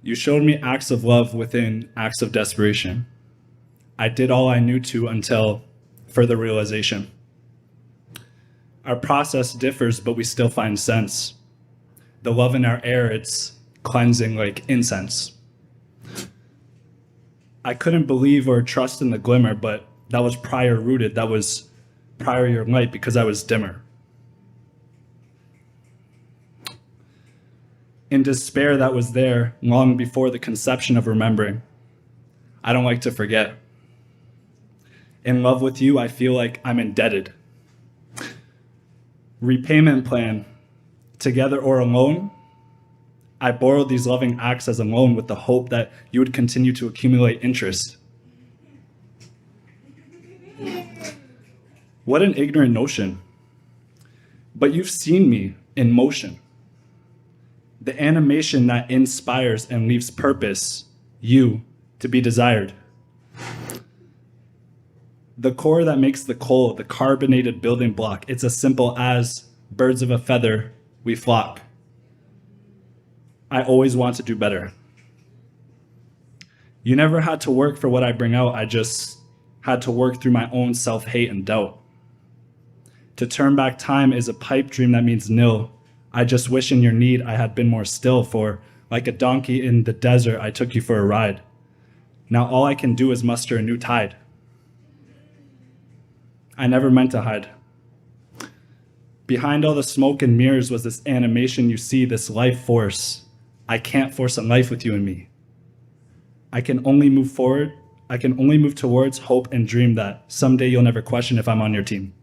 You showed me acts of love within acts of desperation. I did all I knew to until further realization. Our process differs, but we still find sense. The love in our air, it's cleansing like incense. I couldn't believe or trust in the glimmer, but that was prior rooted. That was prior your light because I was dimmer. In despair that was there long before the conception of remembering. I don't like to forget. In love with you, I feel like I'm indebted. Repayment plan, together or alone, I borrowed these loving acts as a loan with the hope that you would continue to accumulate interest. What an ignorant notion. But you've seen me in motion. The animation that inspires and leaves purpose, you, to be desired. The core that makes the coal, the carbonated building block, it's as simple as birds of a feather, we flock. I always want to do better. You never had to work for what I bring out, I just had to work through my own self-hate and doubt. To turn back time is a pipe dream that means nil. I just wish in your need I had been more still, for like a donkey in the desert, I took you for a ride. Now all I can do is muster a new tide. I never meant to hide. Behind all the smoke and mirrors was this animation you see, this life force. I can't force a life with you and me. I can only move forward. I can only move towards hope and dream that someday you'll never question if I'm on your team.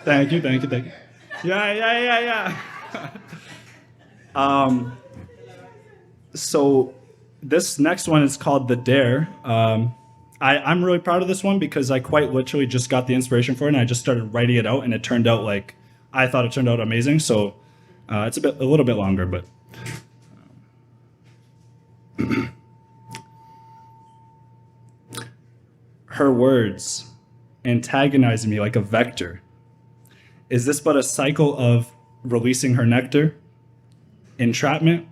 Thank you. Yeah. So this next one is called The Dare. I'm really proud of this one because I quite literally just got the inspiration for it and I just started writing it out and it turned out like, I thought it turned out amazing. So it's a little bit longer, but. Her words antagonize me like a vector. Is this but a cycle of releasing her nectar? Entrapment?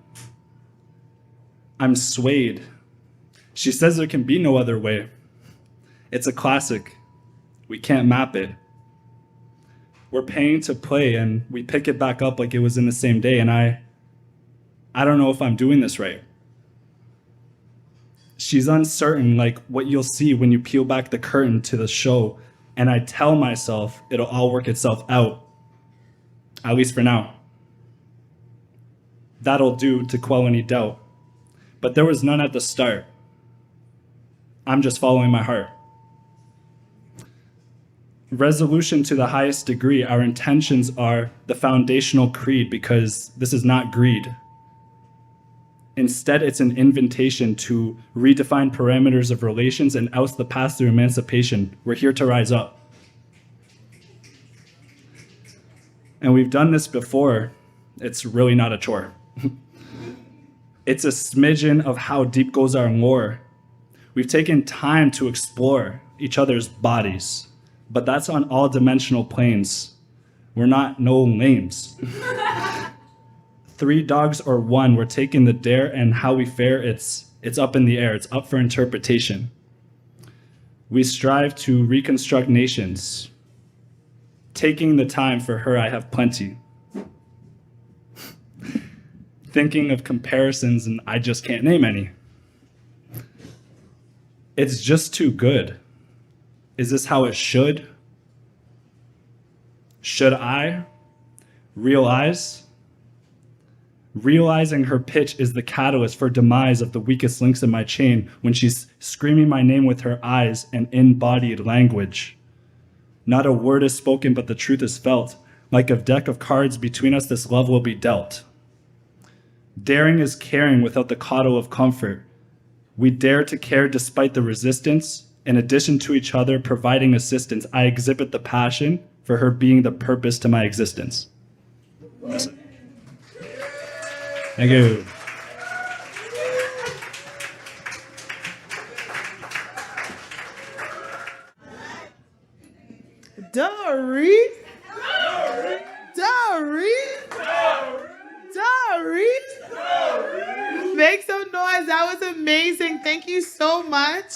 I'm swayed. She says there can be no other way. It's a classic. We can't map it. We're paying to play and we pick it back up like it was in the same day, and I don't know if I'm doing this right. She's uncertain, like what you'll see when you peel back the curtain to the show, and I tell myself it'll all work itself out, at least for now. That'll do to quell any doubt, but there was none at the start. I'm just following my heart. Resolution to the highest degree, our intentions are the foundational creed because this is not greed. Instead, it's an invitation to redefine parameters of relations and oust the past through emancipation. We're here to rise up. And we've done this before. It's really not a chore. It's a smidgen of how deep goes our lore. We've taken time to explore each other's bodies, but that's on all dimensional planes. We're not no lames. 3 dogs or 1, we're taking the dare, and how we fare, it's up in the air. It's up for interpretation. We strive to reconstruct nations. Taking the time for her, I have plenty. Thinking of comparisons, and I just can't name any. It's just too good. Is this how it should? Should I realize? Realizing her pitch is the catalyst for demise of the weakest links in my chain when she's screaming my name with her eyes and embodied language. Not a word is spoken, but the truth is felt. Like a deck of cards between us, this love will be dealt. Daring is caring without the coddle of comfort. We dare to care despite the resistance. In addition to each other providing assistance, I exhibit the passion for her being the purpose to my existence. Thank you. Dorit! Dorit! Make some noise. That was amazing. Thank you so much.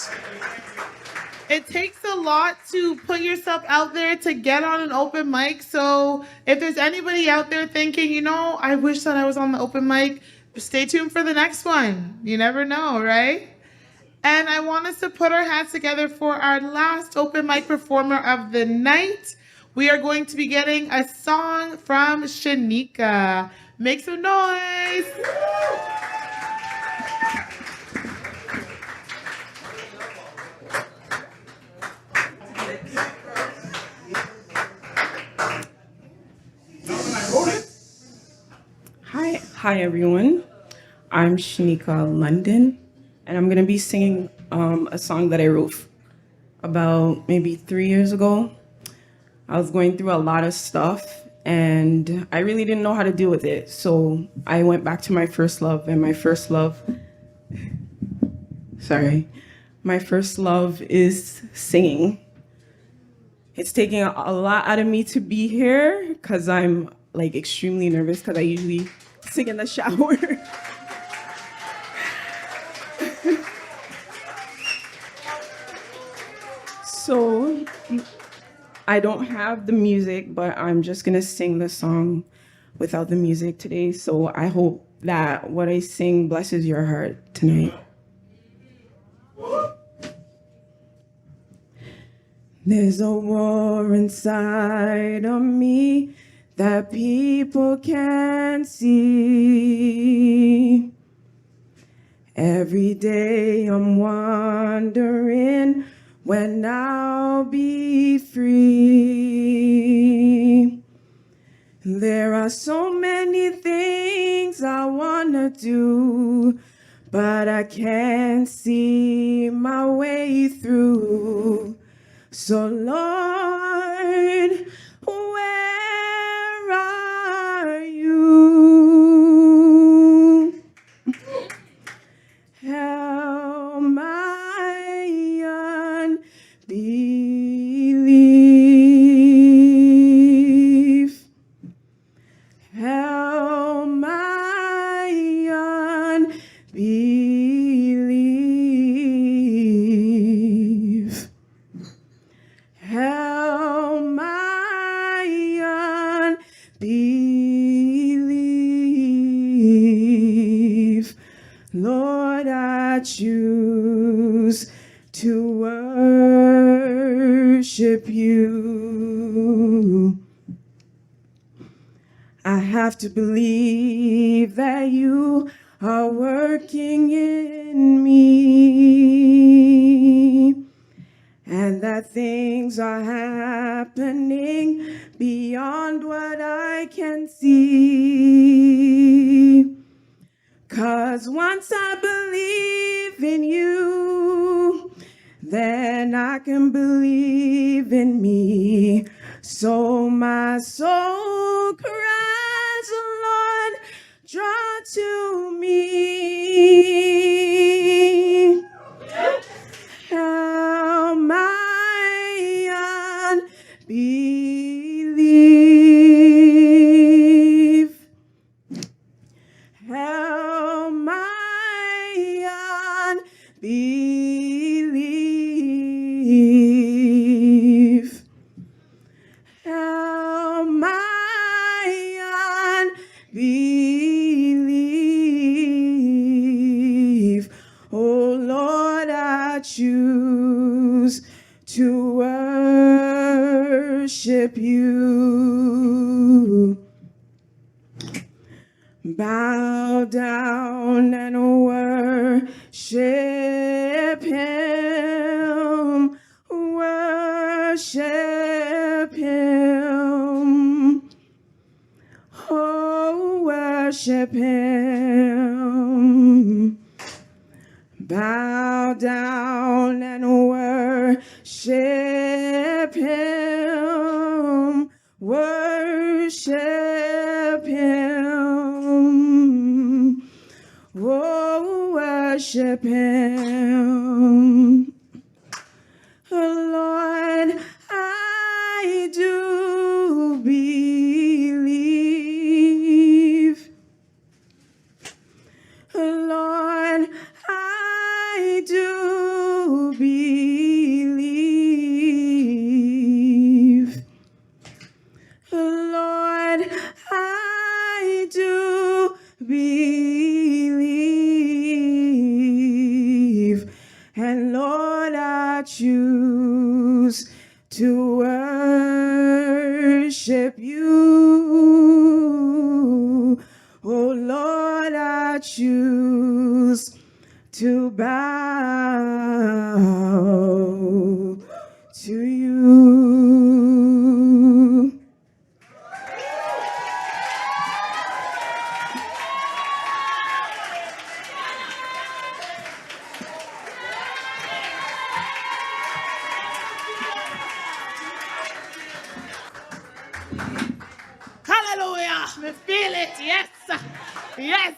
It takes a lot to put yourself out there to get on an open mic. So if there's anybody out there thinking, you know, I wish that I was on the open mic, stay tuned for the next one. You never know, right? And I want us to put our hands together for our last open mic performer of the night. We are going to be getting a song from Shanika. Make some noise. Hi everyone. I'm Shanika London, and I'm gonna be singing a song that I wrote about maybe 3 years ago. I was going through a lot of stuff, and I really didn't know how to deal with it. So I went back to my first love, and my first love is singing. It's taking a lot out of me to be here because I'm like extremely nervous because I usually sing in the shower. So I don't have the music, but I'm just gonna sing the song without the music today. So I hope that what I sing blesses your heart tonight. There's a war inside of me that people can't see. Every day I'm wondering when I'll be free. There are so many things I wanna do, but I can't see my way through. So Lord, where are you? Help my unbelief. Help my unbelief. Help my unbelief. Lord, I choose to worship you. I have to believe that you are working in me, and that things are happening beyond what I can see. 'Cause once I believe in you, then I can believe in me. So my soul cries, Lord, draw to me. Help my unbelief. Help my unbelief. Help my unbelief. Oh Lord, I choose to worship you. Bow down and worship him. Worship him. Oh, worship him. Bow down and worship him. Worship him. Oh, worship him. Lord, I do believe. worship you. Oh Lord, I choose to bow to you. Hallelujah. We feel it. Yes. Yes.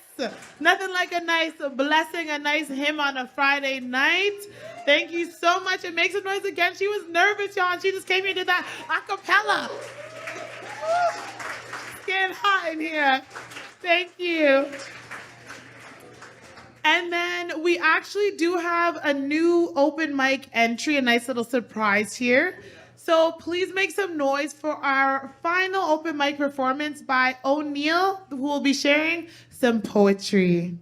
Nothing like a nice blessing, a nice hymn on a Friday night. Thank you so much. It makes a noise again. She was nervous, y'all. And she just came here and did that a cappella. It's getting hot in here. Thank you. And then we actually do have a new open mic entry, a nice little surprise here. So please make some noise for our final open mic performance by O'Neill, who will be sharing some poetry.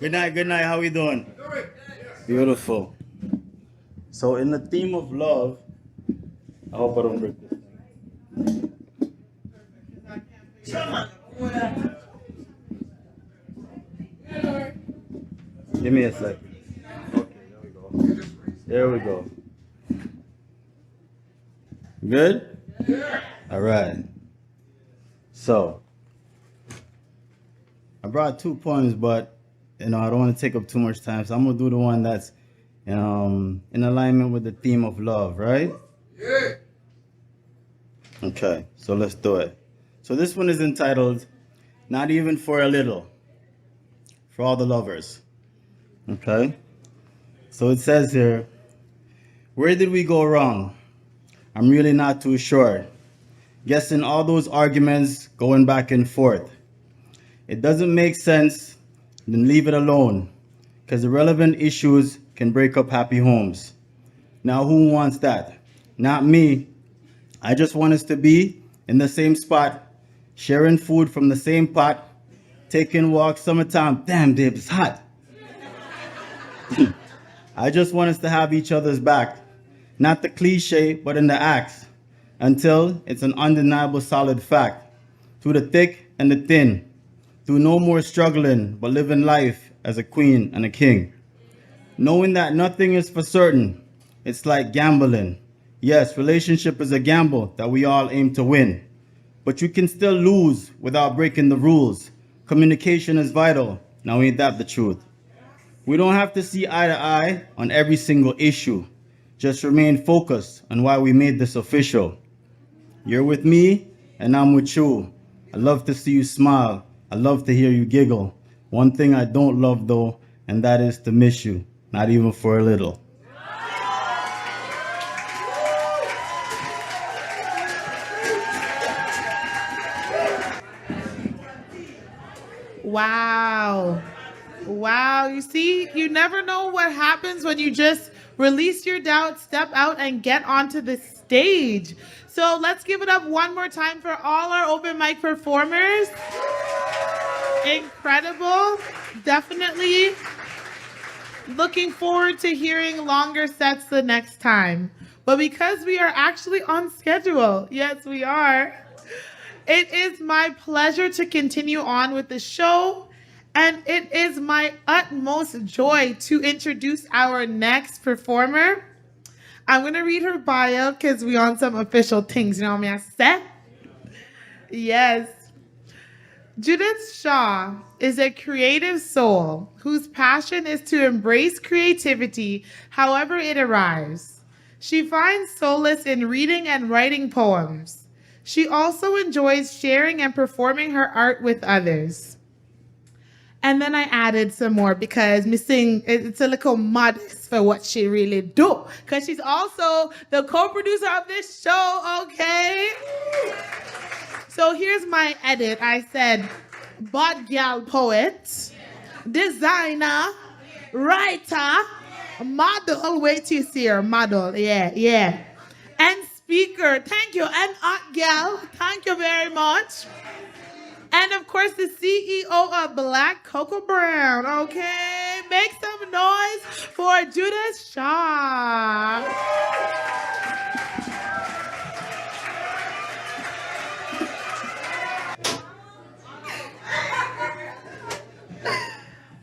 Good night. How we doing? Beautiful. So in the theme of love, I hope I don't break this thing. Give me a second. Okay, there we go. Good? All right. So, I brought 2 poems, but I don't want to take up too much time, so I'm gonna do the one that's in alignment with the theme of love, right? Yeah. Okay, so let's do it. So this one is entitled, Not Even for a Little, for all the lovers. Okay? So it says here, where did we go wrong? I'm really not too sure. Guessing all those arguments going back and forth. It doesn't make sense, then leave it alone, because irrelevant issues can break up happy homes. Now who wants that? Not me. I just want us to be in the same spot, sharing food from the same pot, taking walks summertime. Damn, Dib, it's hot. I just want us to have each other's back, not the cliche, but in the acts, until it's an undeniable solid fact. Through the thick and the thin, through no more struggling, but living life as a queen and a king. Knowing that nothing is for certain, it's like gambling. Yes, relationship is a gamble that we all aim to win, but you can still lose without breaking the rules. Communication is vital. Now ain't that the truth? We don't have to see eye to eye on every single issue. Just remain focused on why we made this official. You're with me and I'm with you. I love to see you smile. I love to hear you giggle. One thing I don't love though, and that is to miss you, not even for a little. Wow. Wow. You see, you never know what happens when you just release your doubt, step out, and get onto the stage. So let's give it up one more time for all our open mic performers. Incredible. Definitely looking forward to hearing longer sets the next time. But because we are actually on schedule, yes, we are, it is my pleasure to continue on with the show. And it is my utmost joy to introduce our next performer. I'm going to read her bio because we on some official things, you know what I said? Yes. Judith Shaw is a creative soul whose passion is to embrace creativity however it arrives. She finds solace in reading and writing poems. She also enjoys sharing and performing her art with others. And then I added some more because it's a little modest for what she really do. Because she's also the co-producer of this show, okay? So here's my edit. I said, bad gal poet, designer, writer, model. Wait till you see her, model. Yeah. And speaker. Thank you. And art gal. Thank you very much. course, the CEO of Black Cocoa Brown, okay? Make some noise for Judith Shaw.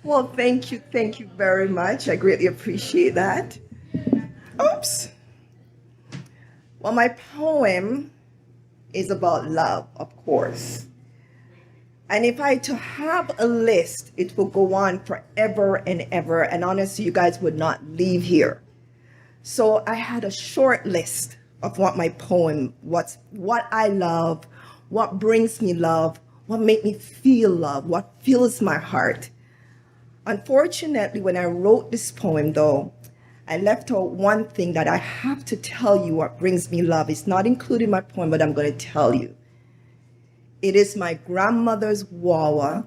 Well, thank you very much. I greatly appreciate that. Oops. Well, my poem is about love, of course. And if I to have a list, it will go on forever and ever. And honestly, you guys would not leave here. So I had a short list of what my poem, what I love, what brings me love, what makes me feel love, what fills my heart. Unfortunately, when I wrote this poem, though, I left out one thing that I have to tell you what brings me love. It's not included in my poem, but I'm going to tell you. It is my grandmother's wawa,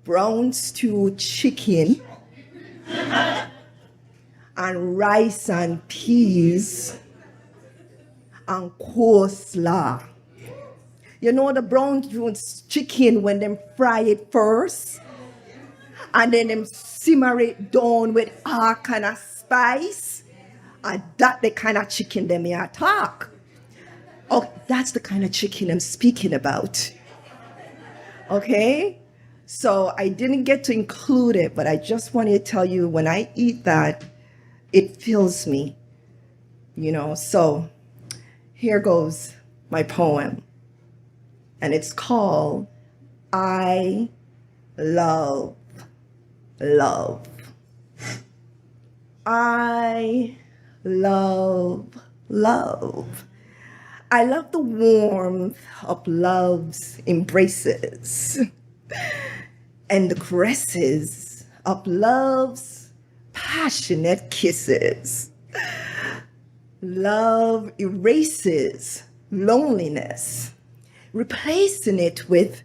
brown stew chicken, and rice and peas, and coleslaw. You know the brown chicken when them fry it first? And then them simmer it down with all kind of spice. And that the kind of chicken them may talk. Oh, that's the kind of chicken I'm speaking about. Okay? So I didn't get to include it, but I just wanted to tell you when I eat that, it fills me. You know, so here goes my poem. And it's called I Love Love. I love love. I love the warmth of love's embraces and the caresses of love's passionate kisses. Love erases loneliness, replacing it with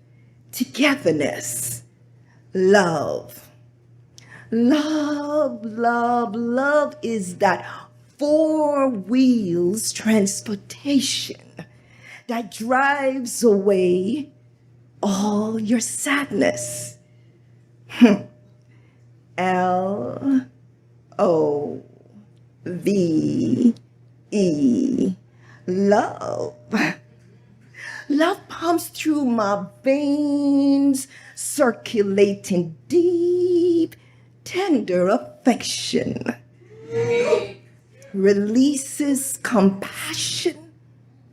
togetherness. Love. Love, love, love is that four wheels transportation that drives away all your sadness. Love. Love. Love pumps through my veins, circulating deep, tender affection. Releases compassion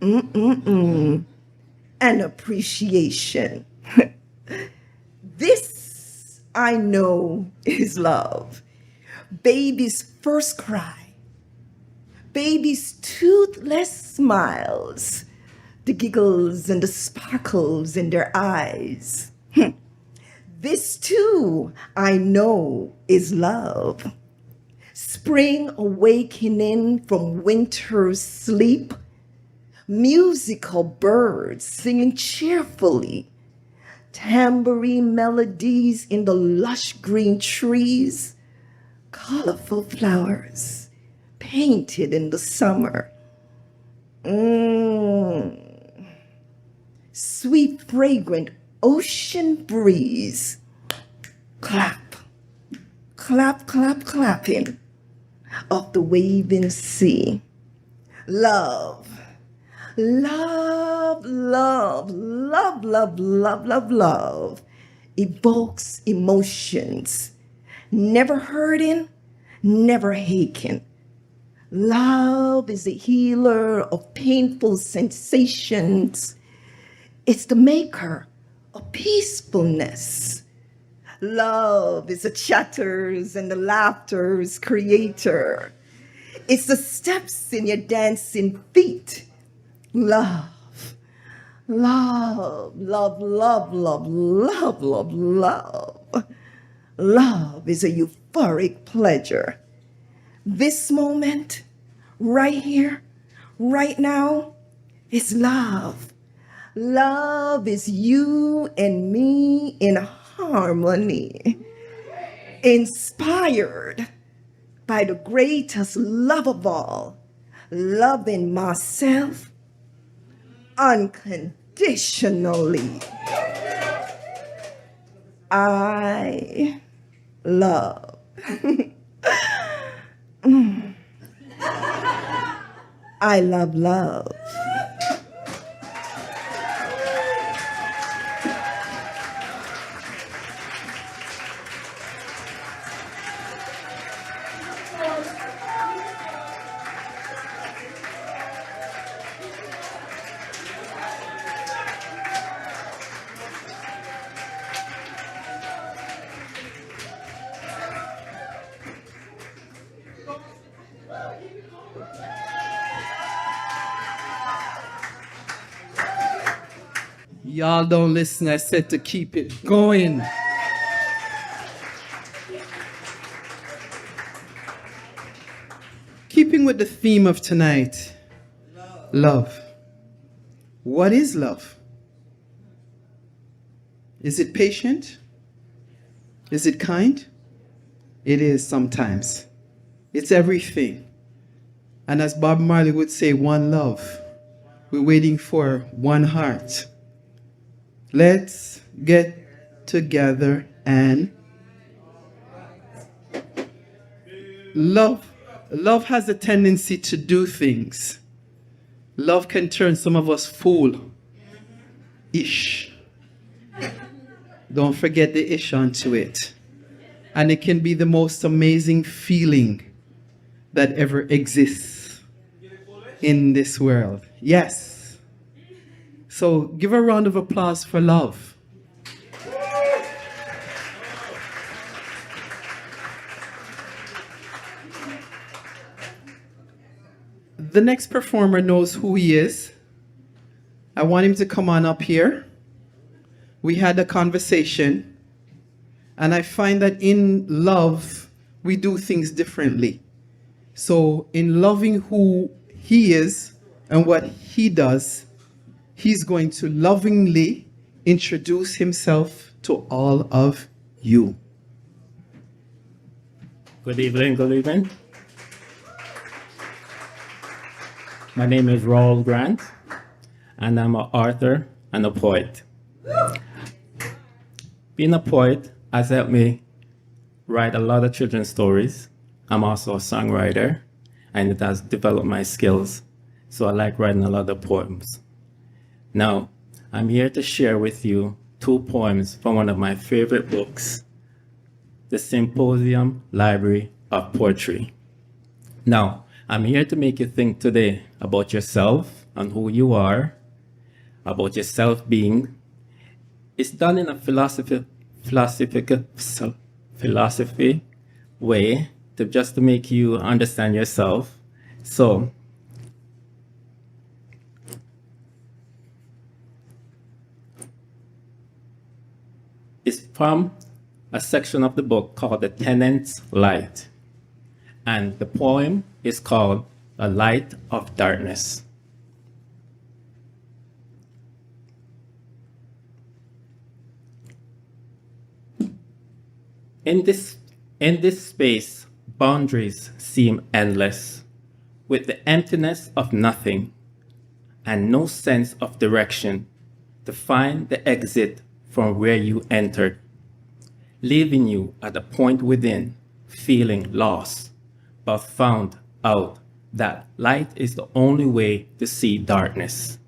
and appreciation. This I know is love. Baby's first cry, baby's toothless smiles, the giggles and the sparkles in their eyes. This too I know is love. Spring awakening from winter's sleep, musical birds singing cheerfully, tambourine melodies in the lush green trees, colorful flowers painted in the summer. Sweet, fragrant ocean breeze. Clap, clap, clap, clapping of the waving sea. Love, love, love, love, love, love, love, love evokes emotions. Never hurting, never aching. Love is the healer of painful sensations. It's the maker of peacefulness. Love is the chatters and the laughter's creator. It's the steps in your dancing feet. Love, love, love, love, love, love, love, love. Love is a euphoric pleasure. This moment, right here, right now, is love. Love is you and me in harmony, inspired by the greatest love of all, loving myself unconditionally. I love. I love love. Y'all don't listen. I said to keep it going. Keeping with the theme of tonight, love. What is love? Is it patient? Is it kind? It is sometimes. It's everything. And as Bob Marley would say, one love. We're waiting for one heart. Let's get together and love. Love has a tendency to do things. Love can turn some of us fool-ish. Don't forget the ish onto it. And it can be the most amazing feeling that ever exists in this world. Yes. So give a round of applause for love. The next performer knows who he is. I want him to come on up here. We had a conversation, and I find that in love, we do things differently. So in loving who he is and what he does, he's going to lovingly introduce himself to all of you. Good evening, good evening. My name is Raul Grant, and I'm an author and a poet. Being a poet has helped me write a lot of children's stories. I'm also a songwriter, and it has developed my skills. So I like writing a lot of poems. Now, I'm here to share with you 2 poems from one of my favorite books, The Symposium Library of Poetry. Now, I'm here to make you think today about yourself and who you are, about your self-being. It's done in a philosophy way just to make you understand yourself. So, it's from a section of the book called The Tenant's Light. And the poem is called A Light of Darkness. In this space, boundaries seem endless, with the emptiness of nothing and no sense of direction to find the exit from where you entered, leaving you at a point within, feeling lost, but found out that light is the only way to see darkness.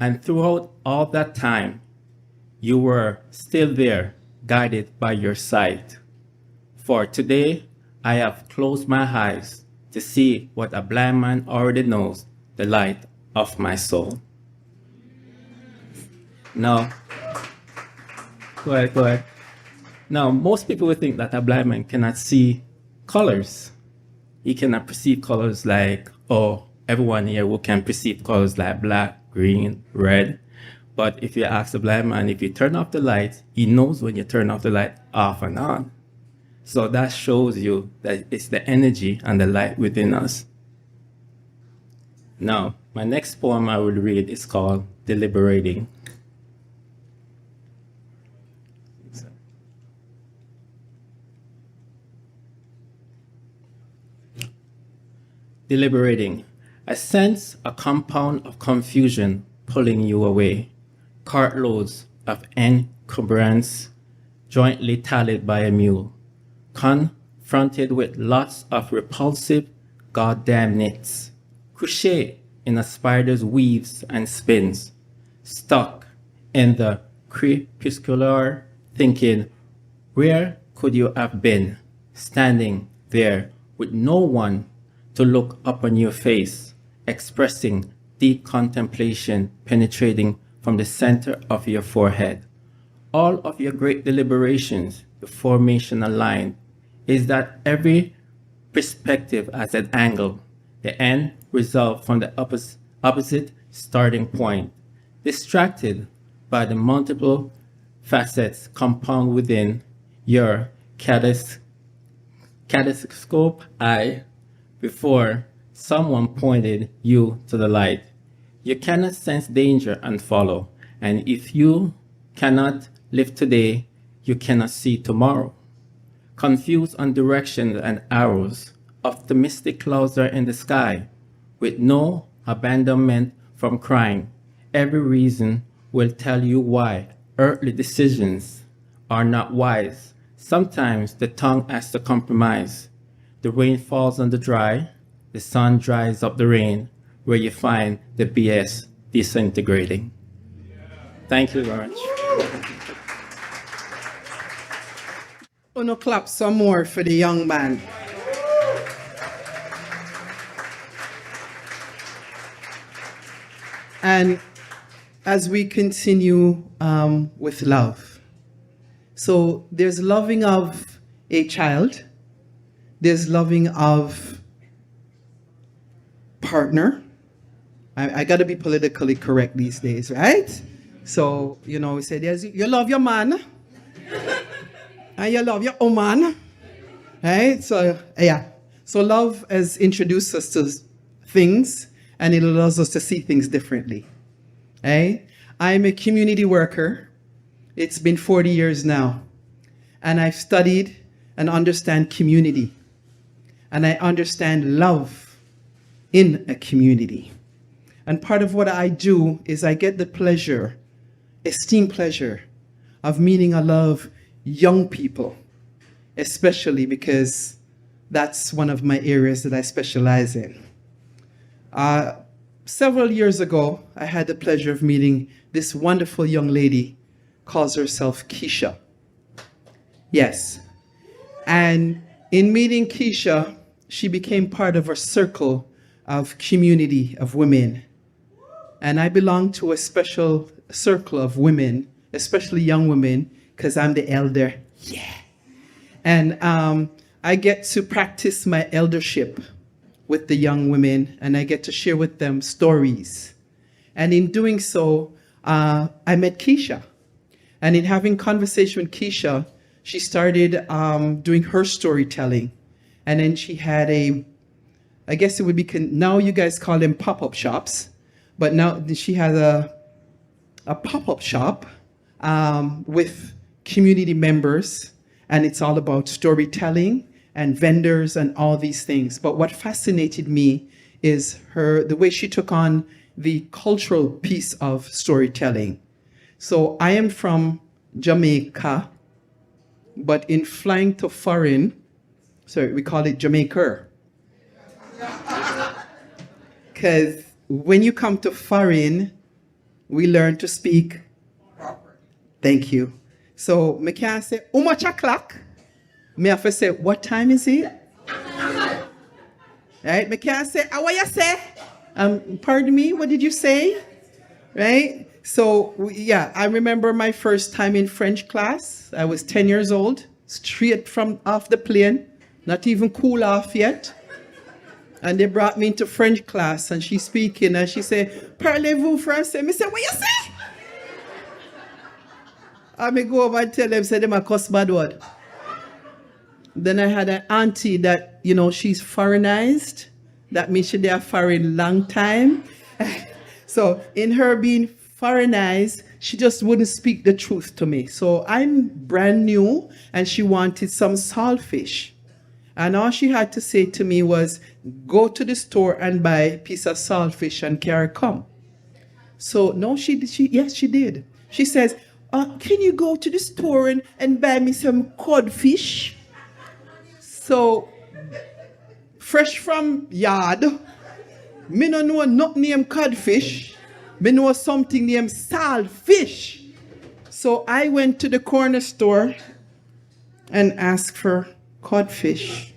And throughout all that time, you were still there, guided by your sight. For today, I have closed my eyes to see what a blind man already knows, the light of my soul. Now, go ahead. Now, most people would think that a blind man cannot see colors. He cannot perceive colors like, everyone here who can perceive colors like black, green, red. But if you ask the blind man, if you turn off the light, he knows when you turn off the light off and on. So that shows you that it's the energy and the light within us. Now, my next poem I will read is called Deliberating. Deliberating. I sense a compound of confusion pulling you away. Cartloads of encumbrance jointly tallied by a mule, confronted with lots of repulsive goddamn knits, crochet in a spider's weaves and spins, stuck in the crepuscular thinking, where could you have been, standing there with no one to look upon your face, expressing deep contemplation penetrating from the center of your forehead. All of your great deliberations, the formation aligned, is that every perspective has an angle, the end result from the opposite starting point, distracted by the multiple facets compound within your kaleidoscope eye before someone pointed you to the light. You cannot sense danger and follow, and if you cannot live today, you cannot see tomorrow. Confused on directions and arrows, optimistic clouds are in the sky, with no abandonment from crying. Every reason will tell you why earthly decisions are not wise. Sometimes the tongue has to compromise. The rain falls on the dry, the sun dries up the rain, where you find the BS disintegrating. Thank you very much. Uno clap some more for the young man. And as we continue with love, so there's loving of a child, there's loving of partner. I got to be politically correct these days, right? So, you know, we say there's you love your man and you love your woman, right? So, yeah. So love has introduced us to things, and it allows us to see things differently, right? I'm a community worker. It's been 40 years now, and I've studied and understand community, and I understand love in a community. And part of what I do is I get the pleasure, esteemed pleasure, of meeting a lot of young people, especially because that's one of my areas that I specialize in. Several years ago, I had the pleasure of meeting this wonderful young lady, calls herself Keisha. Yes. And in meeting Keisha, she became part of a circle of community of women. And I belong to a special circle of women, especially young women, because I'm the elder. Yeah. And I get to practice my eldership with the young women, and I get to share with them stories. And in doing so, I met Keisha. And in having conversation with Keisha, she started doing her storytelling. And then she had I guess it would be, now you guys call them pop-up shops, but now she has a pop-up shop with community members, and it's all about storytelling and vendors and all these things. But what fascinated me is the way she took on the cultural piece of storytelling. So I am from Jamaica, but in flying to foreign, so we call it Jamaica. Because when you come to foreign, we learn to speak proper. Thank you. So me can't say, how much o'clock? Me have to say, what time is it? Right? Me can't say, what you say? Pardon me, what did you say? Right? So, yeah, I remember my first time in French class. I was 10 years old, straight from off the plane, not even cool off yet. And they brought me into French class, and she's speaking, and she said, Parlez-vous français? Me say, what you say? I may go over and tell them, say them a cuss bad word. Then I had an auntie that, you know, she's foreignized. That means she there foreign long time. So in her being foreignized, she just wouldn't speak the truth to me. So I'm brand new, and she wanted some saltfish. And all she had to say to me was, go to the store and buy a piece of saltfish and carry come. So no, yes, she did. She says, can you go to the store and buy me some codfish? So, fresh from yard, me no know nothing named codfish. Me know something named saltfish. So I went to the corner store and asked for codfish.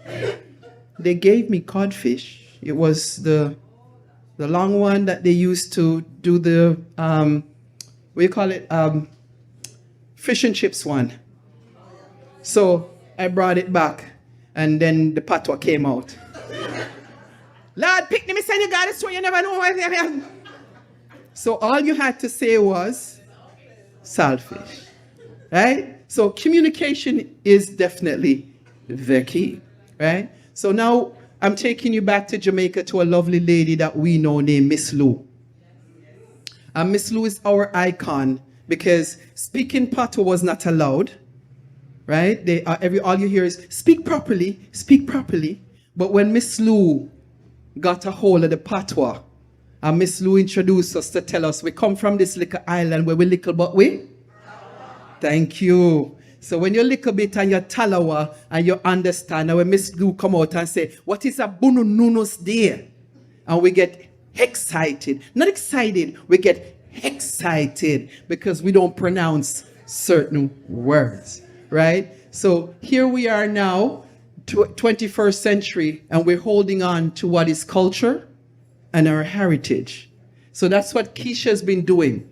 They gave me codfish. It was the long one that they used to do the, what do you call it? Fish and chips one. So I brought it back, and then the patois came out. Lord, pick me, say you got this one, you never know what. So all you had to say was saltfish, right? So communication is definitely the key, right? So now I'm taking you back to Jamaica to a lovely lady that we know named Miss Lou. And Miss Lou is our icon because speaking patois was not allowed, right? All you hear is speak properly, speak properly. But when Miss Lou got a hold of the patois, and Miss Lou introduced us to tell us we come from this little island where we little but we. Thank you. So when you're little bit and you're talawa and you understand, and when Miss Lou come out and say, what is a bunu nunus there? And we get excited. Not excited, we get excited because we don't pronounce certain words, right? So here we are now, 21st century, and we're holding on to what is culture and our heritage. So that's what Keisha's been doing.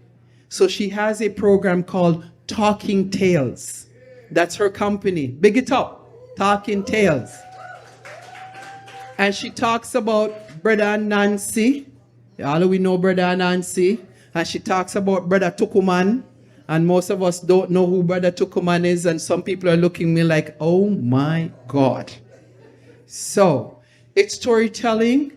So she has a program called Talking Tales. That's her company. Big it up. Talking Tales. And she talks about Brother Nancy. All of we know Brother Nancy. And she talks about Brother Tukuman. And most of us don't know who Brother Tukuman is. And some people are looking at me like, oh my God. So it's storytelling.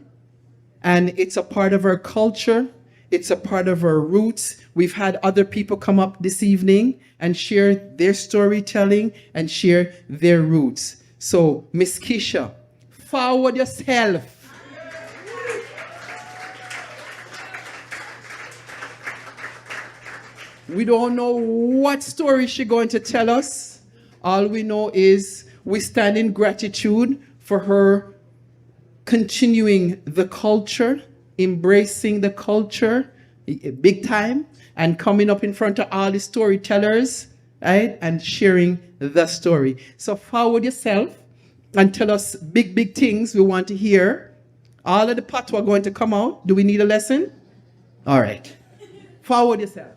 And it's a part of our culture. It's a part of our roots. We've had other people come up this evening and share their storytelling and share their roots. So, Miss Keisha, forward yourself. We don't know what story she's going to tell us. All we know is we stand in gratitude for her continuing the culture, embracing the culture big time, and coming up in front of all the storytellers, right, and sharing the story. So forward yourself and tell us big, big things we want to hear. All of the patois are going to come out. Do we need a lesson? All right. Forward yourself.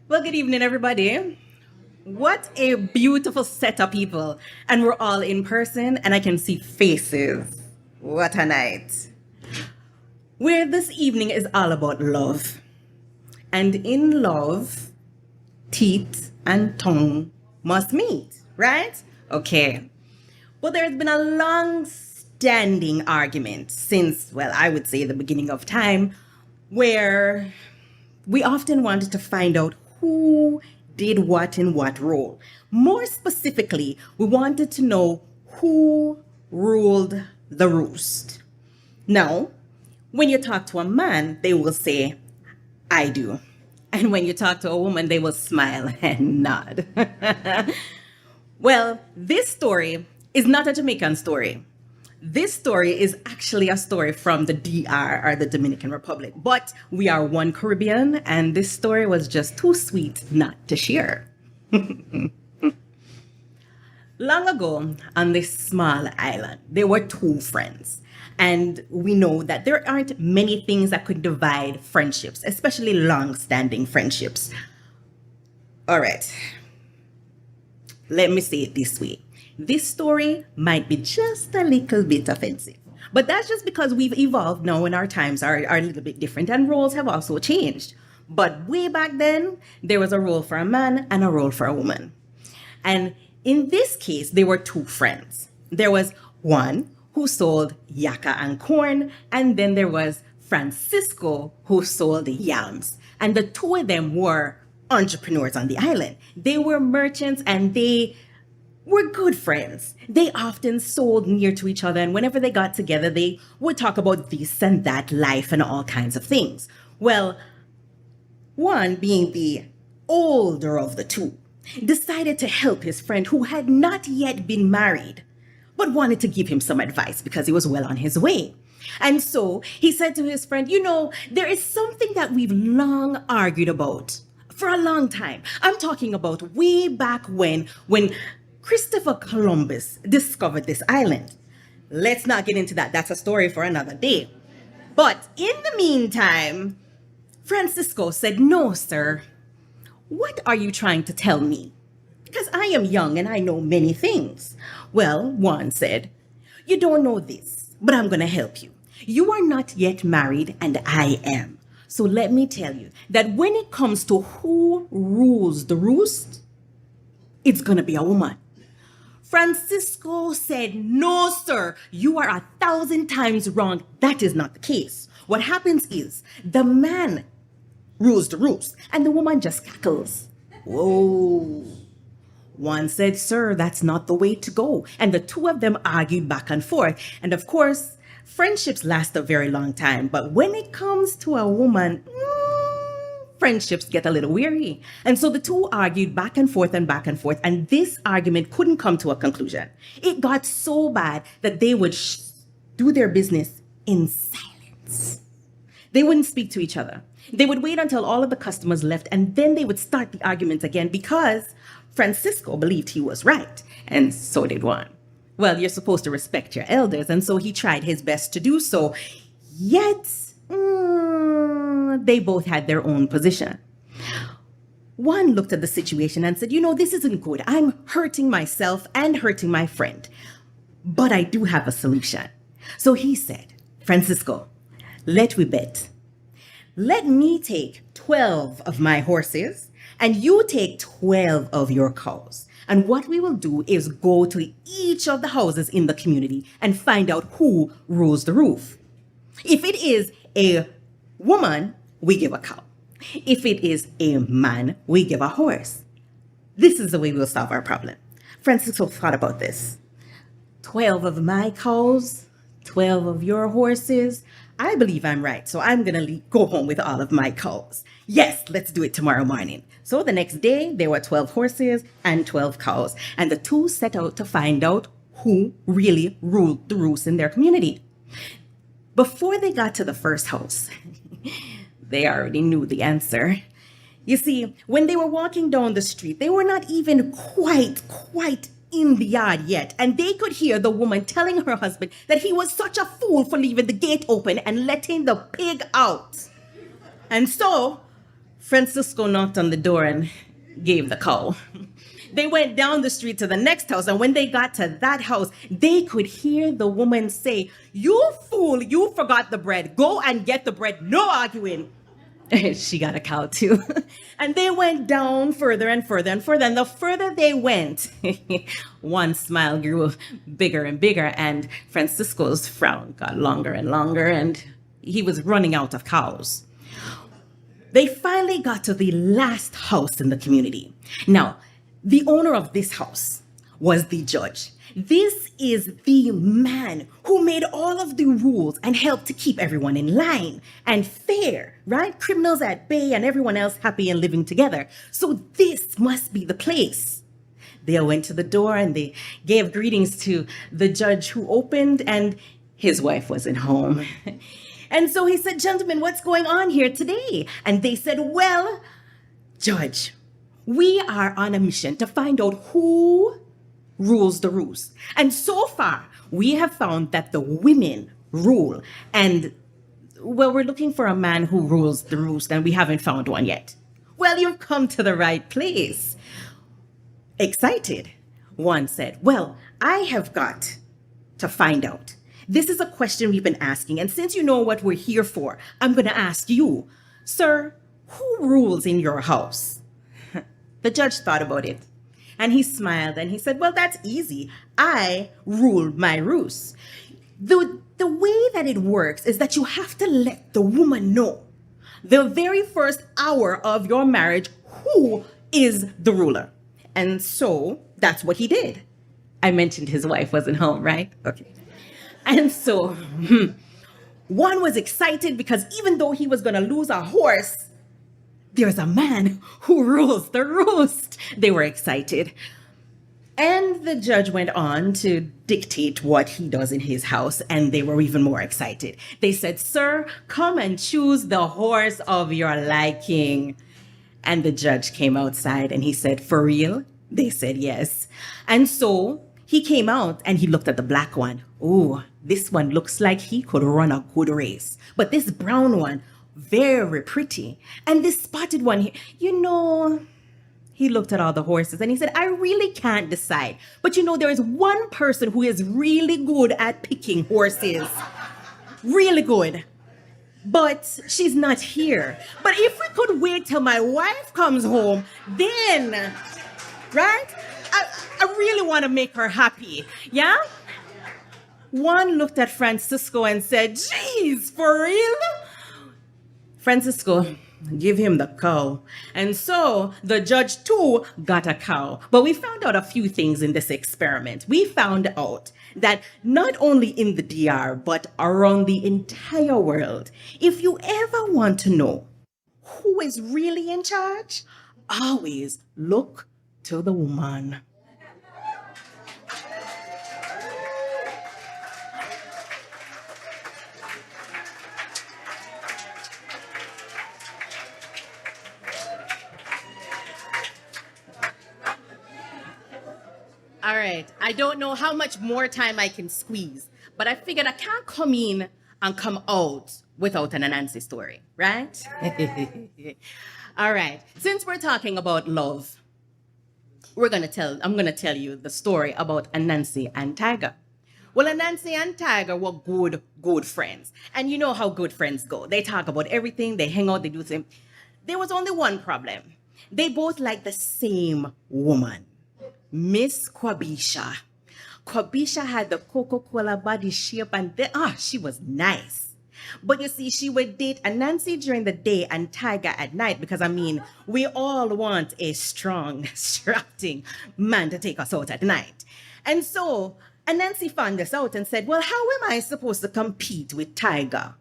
Well, good evening, everybody. What a beautiful set of people. And we're all in person, and I can see faces. What a night. Where this evening is all about love. And in love, teeth and tongue must meet, right? Okay. But there's been a long-standing argument since, well, I would say the beginning of time, where we often wanted to find out who did what in what role. More specifically, we wanted to know who ruled the roost. Now, when you talk to a man, they will say, I do. And when you talk to a woman, they will smile and nod. Well, this story is not a Jamaican story. This story is actually a story from the DR, or the Dominican Republic. But we are one Caribbean, and this story was just too sweet not to share. Long ago, on this small island, there were two friends. And we know that there aren't many things that could divide friendships, especially long-standing friendships. All right. Let me say it this way. This story might be just a little bit offensive, but that's just because we've evolved now and our times are a little bit different and roles have also changed. But way back then, there was a role for a man and a role for a woman. And in this case, there were two friends. There was one who sold yucca and corn, and then there was Francisco who sold yams. And the two of them were entrepreneurs on the island. They were merchants and they were good friends. They often sold near to each other, and whenever they got together, they would talk about this and that life and all kinds of things. Well, one, being the older of the two, decided to help his friend who had not yet been married, but wanted to give him some advice because he was well on his way. And so he said to his friend, you know, there is something that we've long argued about for a long time. I'm talking about way back when Christopher Columbus discovered this island. Let's not get into that. That's a story for another day. But in the meantime, Francisco said, no, sir. What are you trying to tell me? Because I am young and I know many things. Well, Juan said, you don't know this, but I'm going to help you. You are not yet married and I am. So let me tell you that when it comes to who rules the roost, it's going to be a woman. Francisco said, no, sir, you are 1,000 times wrong. That is not the case. What happens is the man rules the roost and the woman just cackles. Whoa. One said, sir, that's not the way to go. And the two of them argued back and forth. And of course, friendships last a very long time. But when it comes to a woman, friendships get a little weary. And so the two argued back and forth and back and forth. And this argument couldn't come to a conclusion. It got so bad that they would do their business in silence. They wouldn't speak to each other. They would wait until all of the customers left, and then they would start the argument again because Francisco believed he was right, and so did Juan. Well, you're supposed to respect your elders, and so he tried his best to do so. Yet, they both had their own position. One looked at the situation and said, you know, this isn't good. I'm hurting myself and hurting my friend. But I do have a solution. So he said, Francisco, let we bet. Let me take 12 of my horses and you take 12 of your cows. And what we will do is go to each of the houses in the community and find out who rules the roof. If it is a woman, we give a cow. If it is a man, we give a horse. This is the way we'll solve our problem. Francisco thought about this. 12 of my cows, 12 of your horses. I believe I'm right, so I'm going to go home with all of my cows. Yes, let's do it tomorrow morning. So the next day, there were 12 horses and 12 cows, and the two set out to find out who really ruled the roost in their community. Before they got to the first house, they already knew the answer. You see, when they were walking down the street, they were not even quite in the yard yet, and they could hear the woman telling her husband that he was such a fool for leaving the gate open and letting the pig out. And so Francisco knocked on the door and gave the cow. They went down the street to the next house, and when they got to that house, they could hear the woman say, you fool, you forgot the bread. Go and get the bread. No arguing. She got a cow too. And they went down further and further and further. And the further they went, one smile grew bigger and bigger, and Francisco's frown got longer and longer, and he was running out of cows. They finally got to the last house in the community. Now, the owner of this house was the judge. This is the man who made all of the rules and helped to keep everyone in line and fair, right? Criminals at bay and everyone else happy and living together. So this must be the place. They went to the door and they gave greetings to the judge who opened, and his wife wasn't home. And so he said, gentlemen, what's going on here today? And they said, well, Judge, we are on a mission to find out who rules the roost. And so far, we have found that the women rule. And, well, we're looking for a man who rules the roost, and we haven't found one yet. Well, you've come to the right place. Excited, one said, well, I have got to find out. This is a question we've been asking, and since you know what we're here for, I'm going to ask you, sir, who rules in your house? The judge thought about it. And he smiled and he said, well, that's easy. I rule my roost. The way that it works is that you have to let the woman know the very first hour of your marriage, who is the ruler? And so that's what he did. I mentioned his wife wasn't home, right? Okay. And so one was excited because even though he was going to lose a horse, there's a man who rules the roost. They were excited. And the judge went on to dictate what he does in his house, and they were even more excited. They said, "Sir, come and choose the horse of your liking." And the judge came outside and he said, "For real?" They said, "Yes." And so he came out and he looked at the black one. "Ooh, this one looks like he could run a good race. But this brown one, very pretty. And this spotted one, he looked at all the horses and he said, "I really can't decide. But there is one person who is really good at picking horses. Really good. But she's not here. But if we could wait till my wife comes home, then, right? I really want to make her happy. Yeah?" One looked at Francisco and said, "Geez, for real? Francisco, give him the cow." And so the judge too got a cow. But we found out a few things in this experiment. We found out that not only in the DR, but around the entire world, if you ever want to know who is really in charge, always look to the woman. All right, I don't know how much more time I can squeeze, but I figured I can't come in and come out without an Anansi story, right? All right, since we're talking about love, I'm gonna tell you the story about Anansi and Tiger. Well, Anansi and Tiger were good friends. And you know how good friends go. They talk about everything, they hang out, they do things. There was only one problem. They both liked the same woman. Miss Quabisha. Quabisha had the Coca-Cola body shape and she was nice. But you see, she would date Anansi during the day and Tiger at night because, we all want a strong, strapping man to take us out at night. And so Anansi found this out and said, "Well, how am I supposed to compete with Tiger?"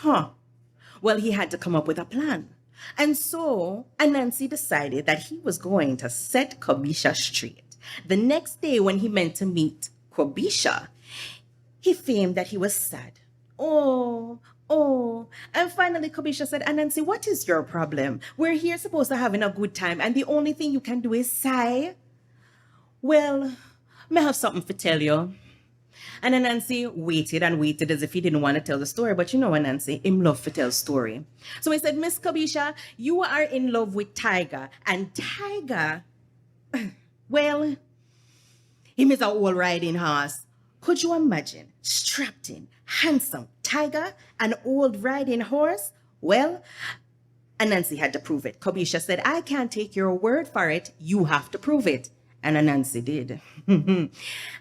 Well, he had to come up with a plan. And so Anansi decided that he was going to set Quabisha straight. The next day when he meant to meet Quabisha, he feigned that he was sad. Oh. And finally Quabisha said, "Anansi, what is your problem? We're here supposed to having a good time and the only thing you can do is sigh." "Well, may I have something to tell you." And Anansi waited and waited as if he didn't want to tell the story. But Anansi, him love to tell story. So he said, "Miss Quabisha, you are in love with Tiger. And Tiger, well, him is a old riding horse. Could you imagine? Strapped in, handsome Tiger, an old riding horse? Well, Anansi had to prove it. Quabisha said, "I can't take your word for it. You have to prove it." And Anansi did.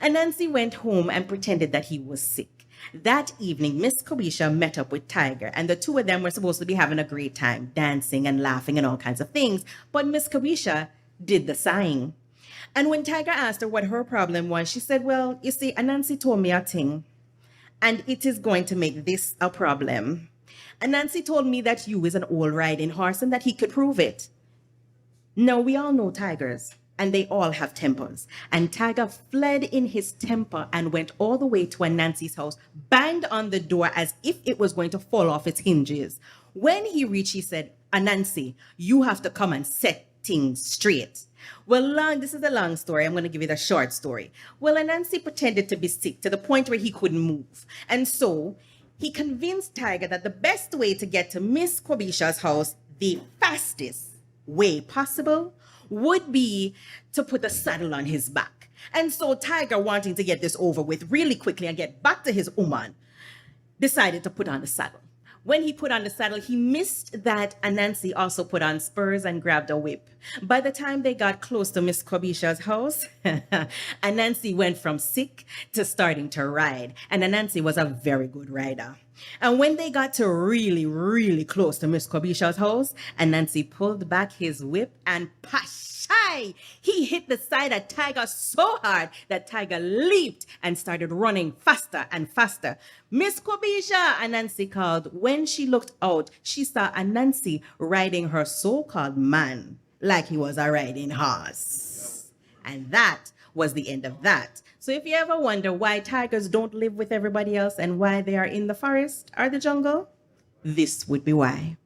Anansi went home and pretended that he was sick. That evening, Miss Quabisha met up with Tiger, and the two of them were supposed to be having a great time, dancing and laughing and all kinds of things. But Miss Quabisha did the sighing. And when Tiger asked her what her problem was, she said, "Well, you see, Anansi told me a thing, and it is going to make this a problem. Anansi told me that you is an old riding horse and that he could prove it." Now, we all know tigers, and they all have tempers. And Tiger fled in his temper and went all the way to Anansi's house, banged on the door as if it was going to fall off its hinges. When he reached, he said, "Anansi, you have to come and set things straight." Well, this is a long story. I'm going to give you the short story. Well, Anansi pretended to be sick to the point where he couldn't move. And so he convinced Tiger that the best way to get to Miss Quabisha's house, the fastest way possible, would be to put a saddle on his back. And so Tiger, wanting to get this over with really quickly and get back to his woman, decided to put on the saddle. When he put on the saddle, he missed that Anansi also put on spurs and grabbed a whip. By the time they got close to Miss Quabisha's house, Anansi went from sick to starting to ride. And Anansi was a very good rider. And when they got to really, really close to Miss Kobisha's house, Anansi pulled back his whip and pashai! He hit the side of Tiger so hard that Tiger leaped and started running faster and faster. Miss Kobisha, Anansi called. When she looked out, she saw Anansi riding her so-called man like he was a riding horse. And that was the end of that. So if you ever wonder why tigers don't live with everybody else and why they are in the forest or the jungle, this would be why.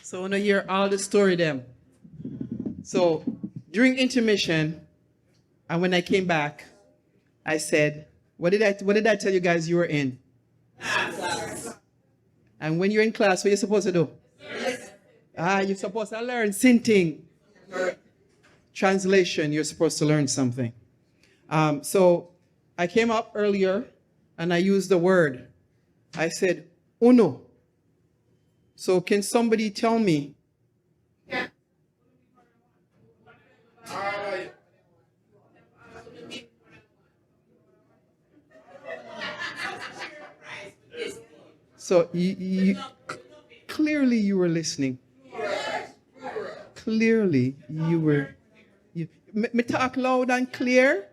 So I want to hear all the story them. So during intermission, and when I came back, I said, what did I tell you guys you were in? And when you're in class, what are you supposed to do? You're supposed to learn sinting. Translation, you're supposed to learn something. So I came up earlier and I used the word. I said, uno. So can somebody tell me? So clearly you were listening. Clearly you were. Me talk loud and clear,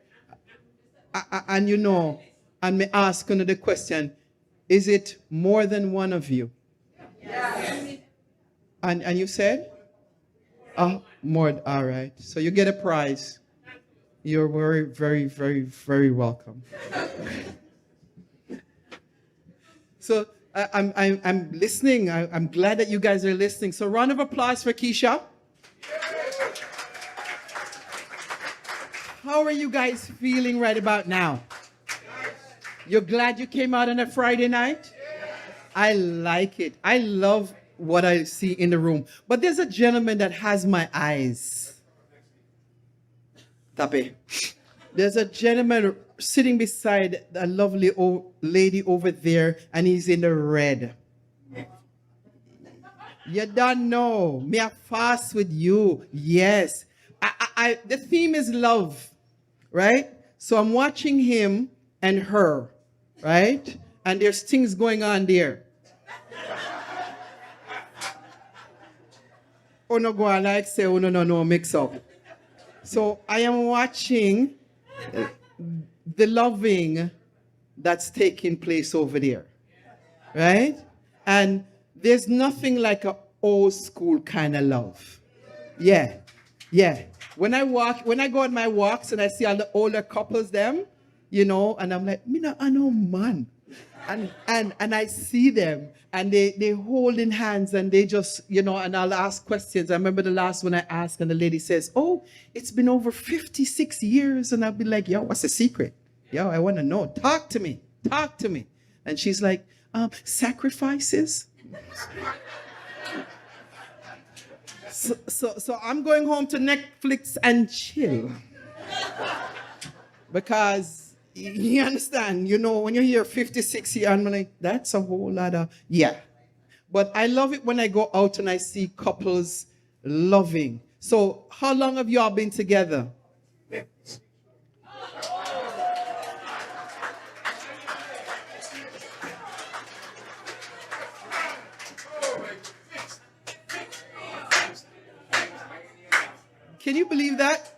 and you know, and me ask another question: is it more than one of you? Yes. And you said, more. All right. So you get a prize. You're very, very, very, very welcome. So I'm listening. I'm glad that you guys are listening. So round of applause for Keisha. How are you guys feeling right about now? You're glad you came out on a Friday night? I like it. I love what I see in the room. But there's a gentleman that has my eyes. Tape. There's a gentleman sitting beside a lovely old lady over there, and he's in the red. You don't know. Me a fast with you. Yes. The theme is love, right? So I'm watching him and her, right? And there's things going on there. Oh no, go on, like say, oh no, mix up. So I am watching the loving that's taking place over there, right? And there's nothing like an old school kind of love. Yeah. When I go on my walks and I see all the older couples, them, you know, and I'm like, I know man. And I see them and they holding hands and they just, you know, and I'll ask questions. I remember the last one I asked and the lady says, oh, it's been over 56 years. And I'll be like, yo, what's the secret? Yo, I want to know. Talk to me. And she's like, sacrifices. So I'm going home to Netflix and chill. Because you understand, you know, when you hear 56 years, I'm like, that's a whole lot of, yeah. But I love it when I go out and I see couples loving. So how long have y'all been together? Can you believe that?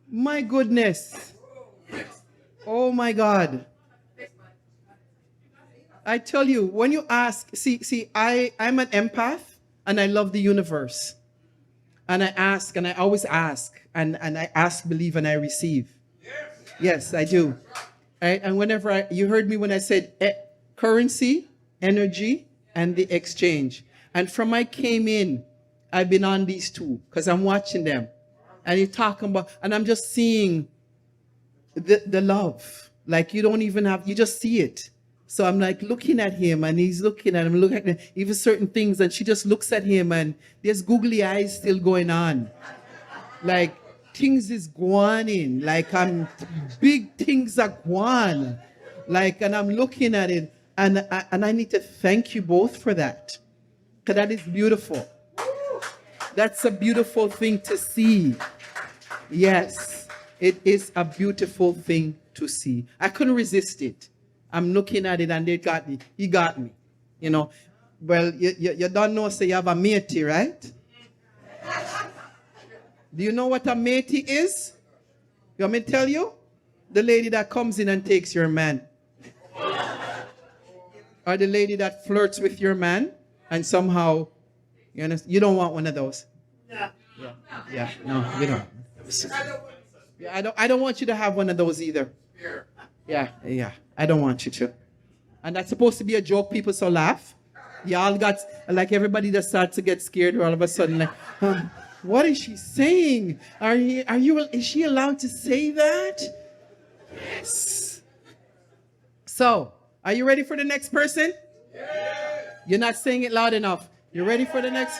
My goodness. Oh my God. I tell you, when you ask, see, I'm an empath and I love the universe. And I ask, and I always ask, and I ask, believe, and I receive. Yes, I do. Right? And whenever you heard me when I said currency, energy, and the exchange. And from I came in, I've been on these two because I'm watching them. And you're talking about, and I'm just seeing the love. Like you don't even have, you just see it. So I'm like looking at him and he's looking at him, looking at even certain things. And she just looks at him and there's googly eyes still going on. Like things is going in. Like big things are going. Like, and I'm looking at it. And I need to thank you both for that. Because that is beautiful. That's a beautiful thing to see. Yes, it is a beautiful thing to see. I couldn't resist it. I'm looking at it and they got me. He got me. You know, well, you don't know, say you have a matey, right? Do you know what a matey is? You want me to tell you? The lady that comes in and takes your man. Or the lady that flirts with your man and somehow, you don't want one of those. Yeah, no, you don't. Yeah, I don't want you to have one of those either. Yeah, I don't want you to. And that's supposed to be a joke, people so laugh. Y'all got, like everybody that starts to get scared all of a sudden, like, what is she saying? Is she allowed to say that? Yes. So, are you ready for the next person? Yeah. You're not saying it loud enough. You ready for the next?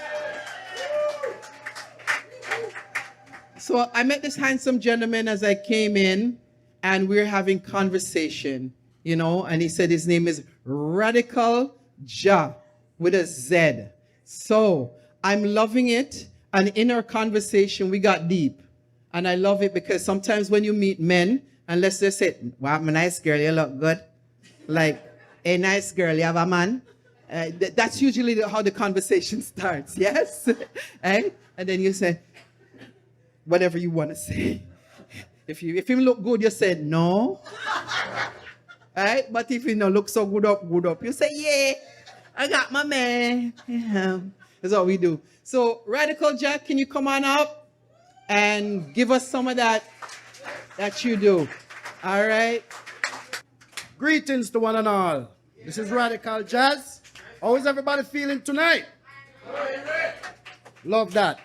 So I met this handsome gentleman as I came in, and we're having conversation, and he said his name is Radical Ja with a Z. So I'm loving it. And in our conversation, we got deep. And I love it because sometimes when you meet men, and let's just say, wow, my nice girl, you look good. Like, a nice girl, you have a man. That's usually how the conversation starts, yes? Eh? And then you say, whatever you want to say. If him look good, you say no. Right? But if he don't look so good up, you say, yeah, I got my man. Yeah. That's what we do. So, Radical Jack, can you come on up and give us some of that you do? All right. Greetings to one and all. This is Radical Jazz. How is everybody feeling tonight? Love that.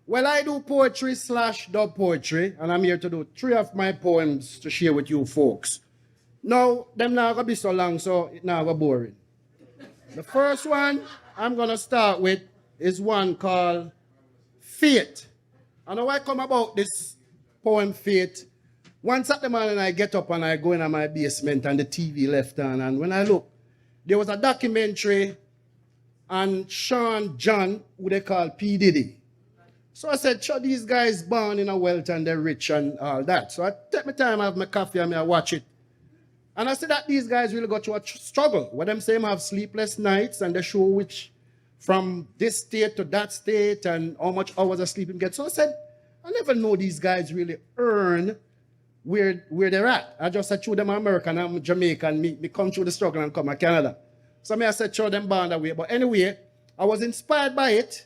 Well, I do poetry / dub poetry, and I'm here to do 3 of my poems to share with you folks. Now, them not gonna be so long, so it not gonna boring. The first one I'm gonna start with is one called Fate. And how I come about this poem Fate, once at the morning I get up and I go in my basement and the TV left on, and when I look, there was a documentary on Sean John, who they call P. Diddy. So I said, sure, these guys born in a wealth and they're rich and all that. So I take my time, I have my coffee and I watch it. And I see that these guys really got to a struggle. What them saying have sleepless nights and they show which from this state to that state and how much hours of sleep you get. So I said, I never know these guys really earn where they're at. I just said, them American, I'm Jamaican, me come through the struggle and come to Canada. So I said, sure, them born that way. But anyway, I was inspired by it.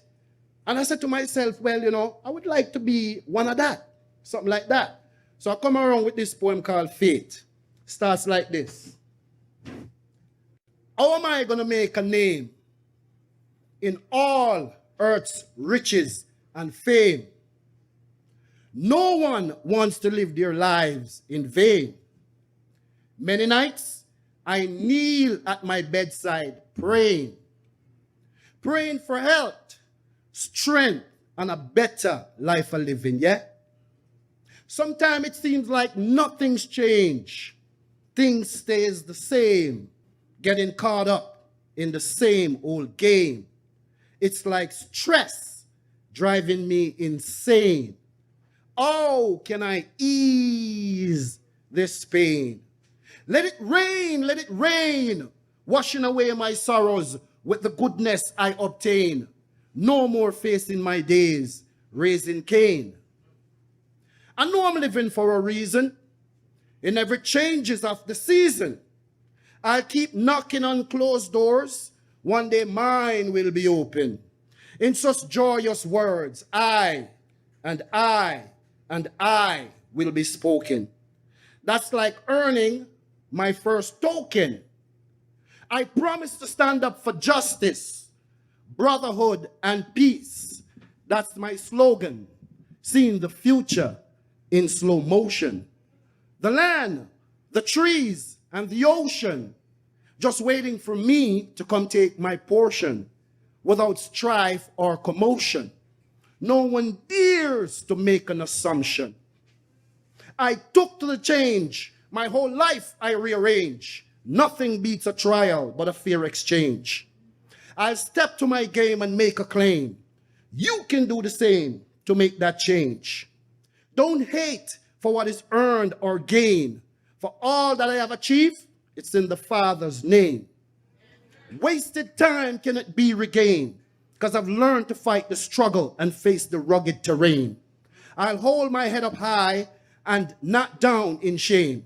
And I said to myself, well, I would like to be one of that. Something like that. So I come around with this poem called Fate. Starts like this. How am I going to make a name in all earth's riches and fame? No one wants to live their lives in vain. Many nights I kneel at my bedside praying for health, strength, and a better life of living, yeah? Sometimes it seems like nothing's changed. Things stays the same, getting caught up in the same old game. It's like stress driving me insane. How can I ease this pain? Let it rain, washing away my sorrows with the goodness I obtain. No more facing my days, raising Cain. I know I'm living for a reason. In every changes of the season, I'll keep knocking on closed doors. One day mine will be open. In such joyous words, I will be spoken. That's like earning my first token. I promise to stand up for justice, brotherhood, and peace. That's my slogan, seeing the future in slow motion. The land, the trees, and the ocean, just waiting for me to come take my portion without strife or commotion. No one dares to make an assumption. I took to the change, my whole life I rearrange. Nothing beats a trial but a fair exchange. I'll step to my game and make a claim. You can do the same to make that change. Don't hate for what is earned or gained. For all that I have achieved, it's in the Father's name. Wasted time cannot be regained, because I've learned to fight the struggle and face the rugged terrain. I'll hold my head up high and not down in shame.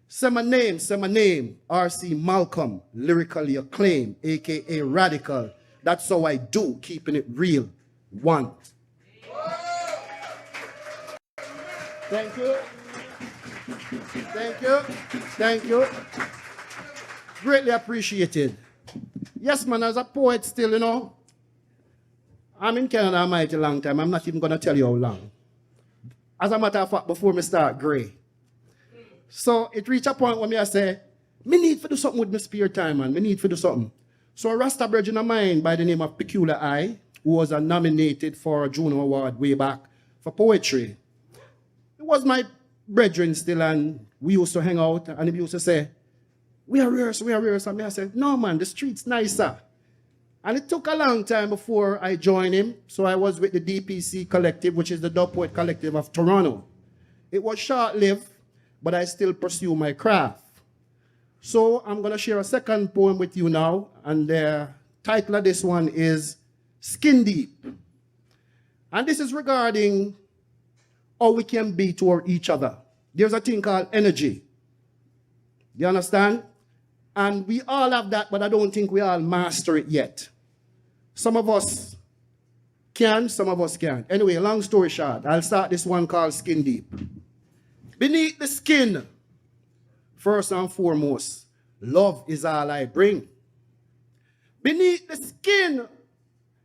Say my name, R.C. Malcolm, lyrically acclaimed, aka Radical. That's how I do, keeping it real. One. Thank you. Thank you. Thank you. Greatly appreciated. Yes, man, as a poet still, you know, I'm in Canada a mighty long time. I'm not even going to tell you how long. As a matter of fact, before me start gray. So it reached a point when I say, me need to do something with my spare time, man. Me need to do something. So a Rasta brethren of mine by the name of Peculiar Eye, who was nominated for a Juno Award way back for poetry. It was my brethren still, and we used to hang out, and he used to say, we are rehearsed. And I said, no, man, the street's nicer. And it took a long time before I joined him. So I was with the DPC Collective, which is the Dub Poet Collective of Toronto. It was short-lived, but I still pursue my craft. So I'm going to share a second poem with you now, and the title of this one is Skin Deep. And this is regarding how we can be toward each other. There's a thing called energy. You understand? And we all have that, but I don't think we all master it yet. Some of us can, some of us can't. Anyway, long story short, I'll start this one called Skin Deep. Beneath the skin, first and foremost, love is all I bring. Beneath the skin,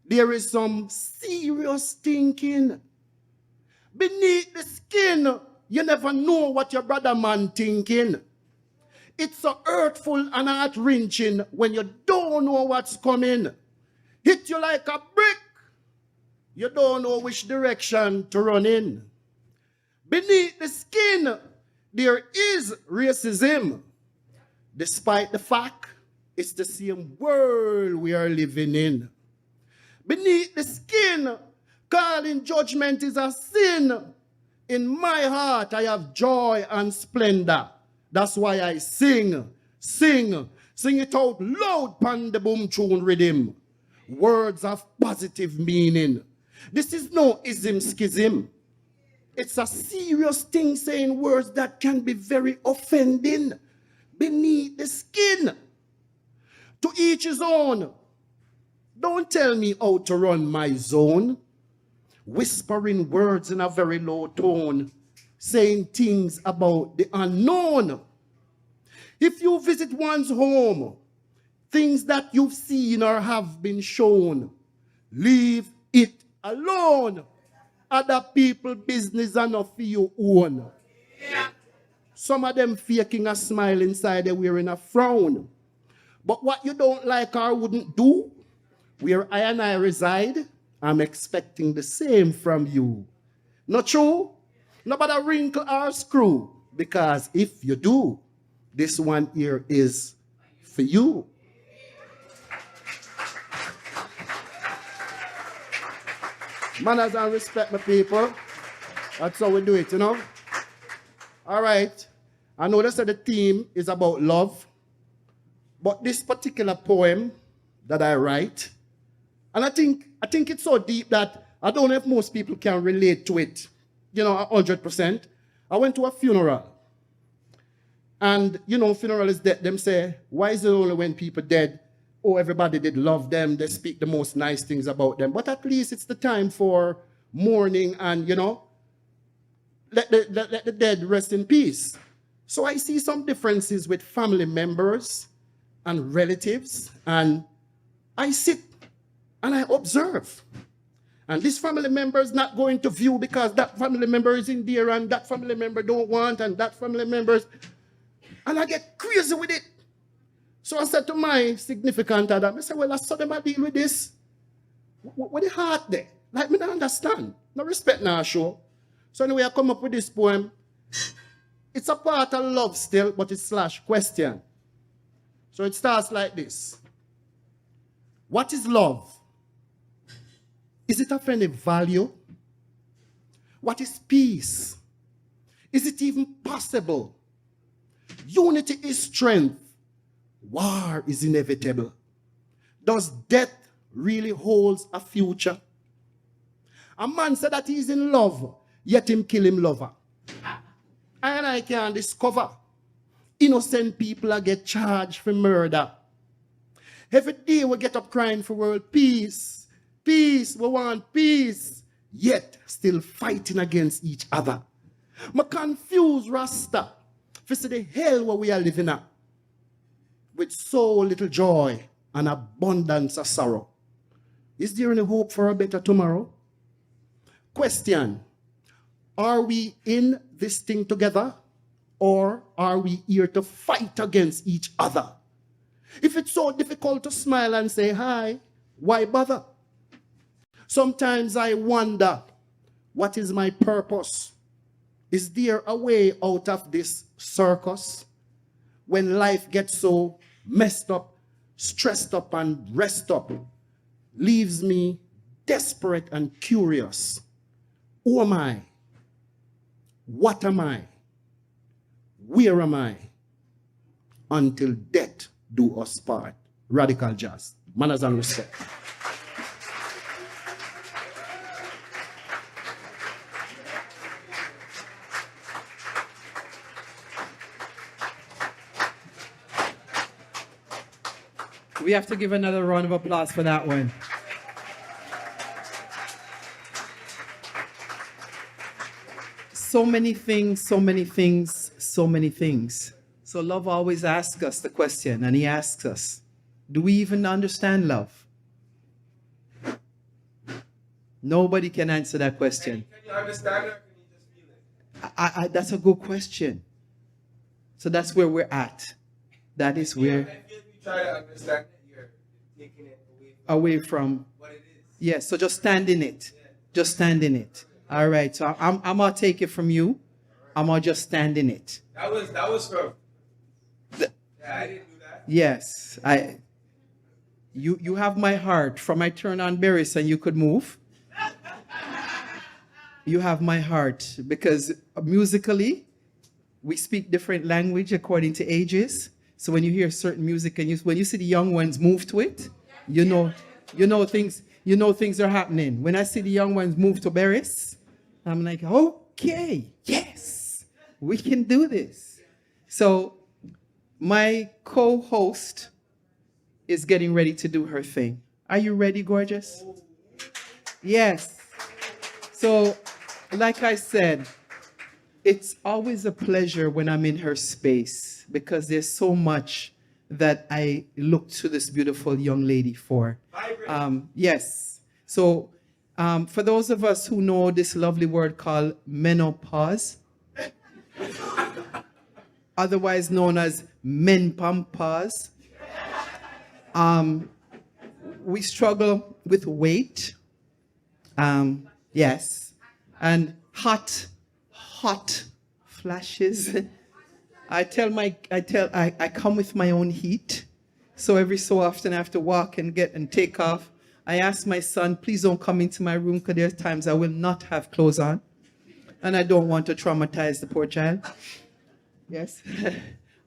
there is some serious thinking. Beneath the skin, you never know what your brother man thinking. It's so hurtful and heart-wrenching when you don't know what's coming. Hit you like a brick. You don't know which direction to run in. Beneath the skin, there is racism. Despite the fact, it's the same world we are living in. Beneath the skin, calling judgment is a sin. In my heart, I have joy and splendor. That's why I sing it out loud pan the boom tune rhythm. Words of positive meaning. This is no ism schism. It's a serious thing, saying words that can be very offending. Beneath the skin. To each his own. Don't tell me how to run my zone. Whispering words in a very low tone, saying things about the unknown. If you visit one's home, things that you've seen or have been shown, leave it alone. Other people's business are not for your own. Some of them faking a smile inside, they're wearing a frown. But what you don't like or wouldn't do, where I and I reside, I'm expecting the same from you. Not true? Nobody wrinkle or screw, because if you do, this one here is for you. Manners and respect, my people. That's how we do it, you know? All right. I know that the theme is about love, but this particular poem that I write, and I think it's so deep that I don't know if most people can relate to it, 100%. I went to a funeral. And, funeral is dead. Them say, why is it only when people dead? Oh, everybody did love them. They speak the most nice things about them. But at least it's the time for mourning and, let the dead rest in peace. So I see some differences with family members and relatives. And I sit and I observe. And this family member is not going to view because that family member is in there and that family member don't want and that family member's... And I get crazy with it. So I said to my significant other, I said, well, I saw them deal with this. What the heart there? Like, me don't understand. No respect now, sure. So anyway, I come up with this poem. It's a part of love still, but it's / question. So it starts like this. What is love? Is it of any value? What is peace? Is it even possible? Unity is strength. War is inevitable. Does death really hold a future? A man said that he's in love, yet him kill him lover. And I can discover innocent people are get charged for murder. Every day we get up crying for world peace. Peace, we want peace. Yet still fighting against each other. Me confuse Rasta for see the hell where we are living at. With so little joy and abundance of sorrow. Is there any hope for a better tomorrow? Question. Are we in this thing together? Or are we here to fight against each other? If it's so difficult to smile and say hi, why bother? Sometimes I wonder, what is my purpose? Is there a way out of this circus? When life gets so messed up, stressed up, and rest up, leaves me desperate and curious. Who am I? What am I? Where am I? Until death do us part. Radical jazz. Manners and respect. We have to give another round of applause for that one. So many things, so many things, so many things. So love always asks us the question, and he asks us, do we even understand love? Nobody can answer that question. Can you understand it or can you just feel it? That's a good question. So that's where we're at. That is where... I feel if you try to understand it, you're taking it away from what it is. Yes, so just stand in it. Just stand in it. All right, so I'm gonna take it from you. I'm gonna just stand in it. That was from. Yeah, I didn't do that. Yes, you have my heart. From I turn on Barris and you could move. You have my heart because musically, we speak different language according to ages. So when you hear certain music and when you see the young ones move to it, you know things are happening. When I see the young ones move to Barris, I'm like, okay, yes, we can do this. So my co-host is getting ready to do her thing. Are you ready, gorgeous? Yes. So, like I said, it's always a pleasure when I'm in her space because there's so much that I look to this beautiful young lady for. Yes. So, for those of us who know this lovely word called menopause, otherwise known as menpampause, we struggle with weight, yes, and hot flashes. I come with my own heat, so every so often I have to walk and take off. I ask my son, please don't come into my room because there's times I will not have clothes on. And I don't want to traumatize the poor child. Yes.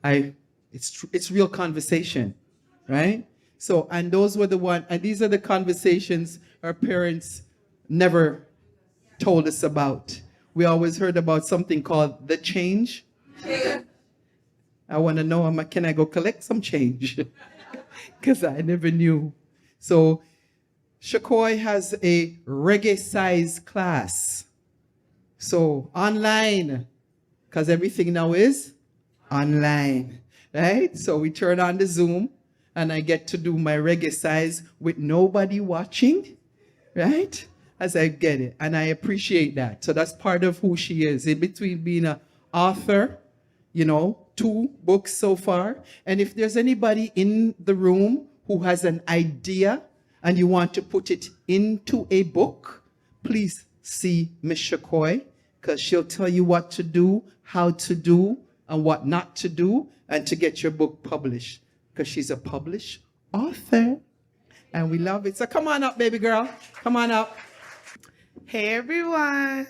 It's real conversation, right? So, and these are the conversations our parents never told us about. We always heard about something called the change. I want to know, can I go collect some change? Because I never knew. So, Shakoy has a reggae size class. So online, because everything now is online, right? So we turn on the Zoom and I get to do my reggae size with nobody watching, right? As I get it. And I appreciate that. So that's part of who she is. In between being an author, 2 books so far. And if there's anybody in the room who has an idea and you want to put it into a book, please see Miss Shakoy, because she'll tell you what to do, how to do, and what not to do, and to get your book published. because she's a published author. And we love it. So come on up, baby girl. Come on up. Hey, everyone.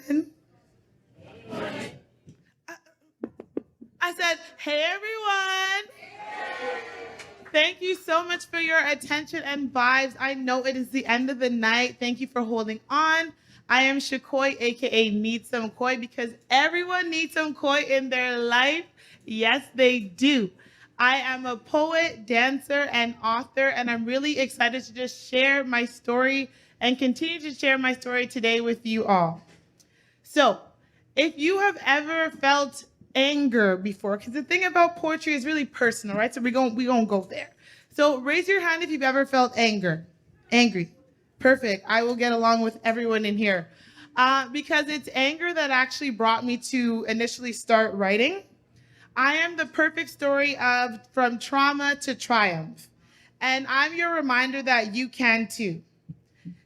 I said, hey, everyone. Thank you so much for your attention and vibes. I know it is the end of the night. Thank you for holding on. I am Shakoi, aka Need Some Koi, because everyone needs some koi in their life. Yes, they do. I am a poet, dancer, and author, and I'm really excited to just share my story and continue to share my story today with you all. So, if you have ever felt anger before, because the thing about poetry is really personal, right? So we're gonna go there. So raise your hand if you've ever felt angry. Perfect. I will get along with everyone in here because it's anger that actually brought me to initially start writing. I am the perfect story of from trauma to triumph, and I'm your reminder that you can too.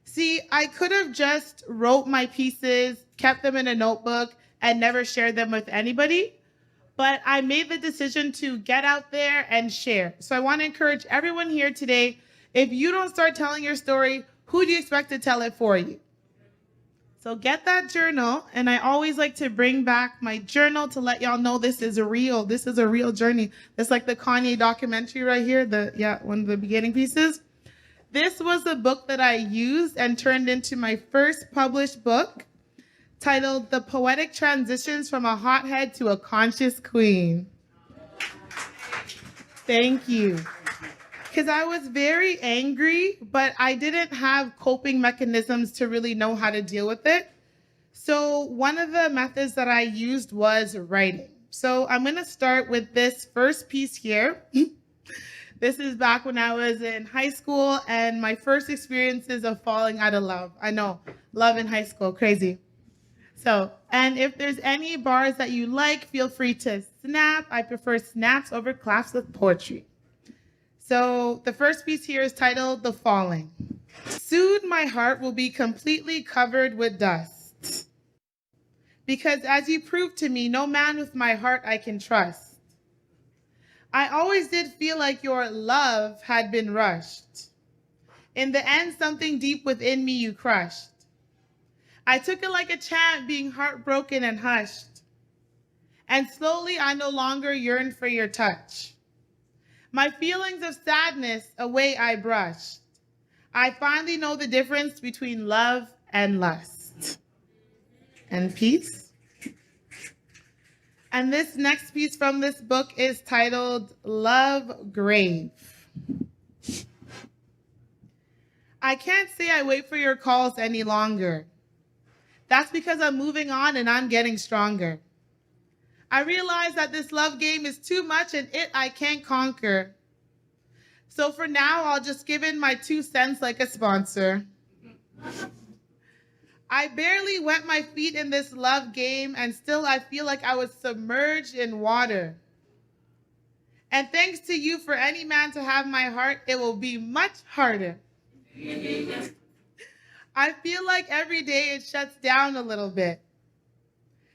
See, I could have just wrote my pieces, kept them in a notebook, and never shared them with anybody. But I made the decision to get out there and share. So I want to encourage everyone here today, if you don't start telling your story, who do you expect to tell it for you? So get that journal. And I always like to bring back my journal to let y'all know this is real. This is a real journey. It's like the Kanye documentary right here, one of the beginning pieces. This was the book that I used and turned into my first published book, titled The Poetic Transitions from a Hothead to a Conscious Queen. Thank you. Because I was very angry, but I didn't have coping mechanisms to really know how to deal with it. So one of the methods that I used was writing. So I'm going to start with this first piece here. This is back when I was in high school and my first experiences of falling out of love. I know, love in high school, crazy. So, and if there's any bars that you like, feel free to snap. I prefer snaps over claps with poetry. So the first piece here is titled The Falling. Soon my heart will be completely covered with dust. Because as you proved to me, no man with my heart I can trust. I always did feel like your love had been rushed. In the end, something deep within me you crushed. I took it like a chant, being heartbroken and hushed. And slowly I no longer yearned for your touch. My feelings of sadness away I brushed. I finally know the difference between love and lust. And peace. And this next piece from this book is titled Love Grave. I can't say I wait for your calls any longer. That's because I'm moving on and I'm getting stronger. I realize that this love game is too much and it I can't conquer. So for now, I'll just give in my 2 cents like a sponsor. I barely wet my feet in this love game and still I feel like I was submerged in water. And thanks to you, for any man to have my heart, it will be much harder. I feel like every day it shuts down a little bit.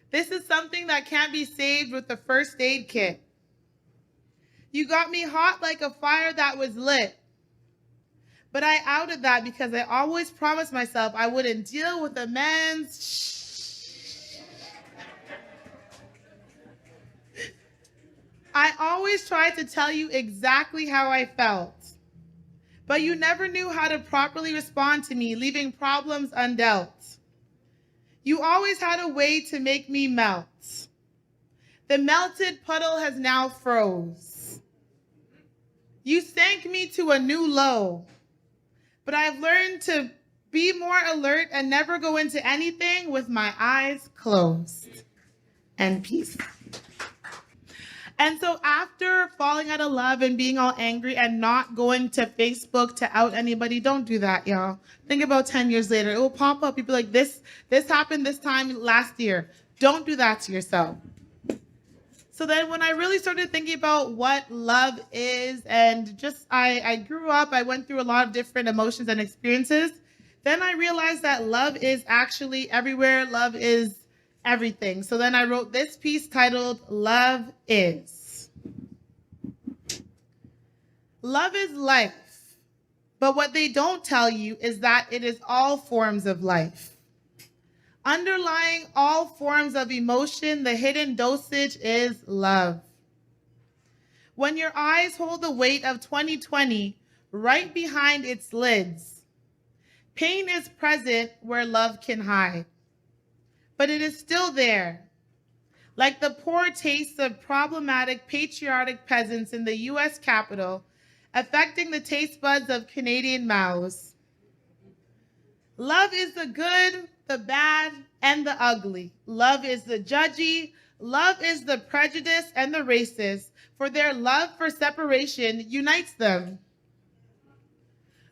This is something that can't be saved with a first aid kit. You got me hot like a fire that was lit. But I outed that because I always promised myself I wouldn't deal with a man's I always tried to tell you exactly how I felt. But you never knew how to properly respond to me, leaving problems undealt. You always had a way to make me melt. The melted puddle has now froze. You sank me to a new low. But I've learned to be more alert and never go into anything with my eyes closed. And peace. And so after falling out of love and being all angry and not going to Facebook to out anybody, don't do that, y'all. Think about 10 years later. It will pop up. You'll be like, this happened this time last year. Don't do that to yourself. So then when I really started thinking about what love is and just I grew up, I went through a lot of different emotions and experiences. Then I realized that love is actually everywhere. Love is everything. So then I wrote this piece titled Love Is. Love is life. But what they don't tell you is that it is all forms of life. Underlying all forms of emotion, the hidden dosage is love. When your eyes hold the weight of 2020 right behind its lids, pain is present where love can hide. But it is still there, like the poor taste of problematic patriotic peasants in the US Capitol, affecting the taste buds of Canadian mouths. Love is the good, the bad, and the ugly. Love is the judgy. Love is the prejudice and the racist, for their love for separation unites them.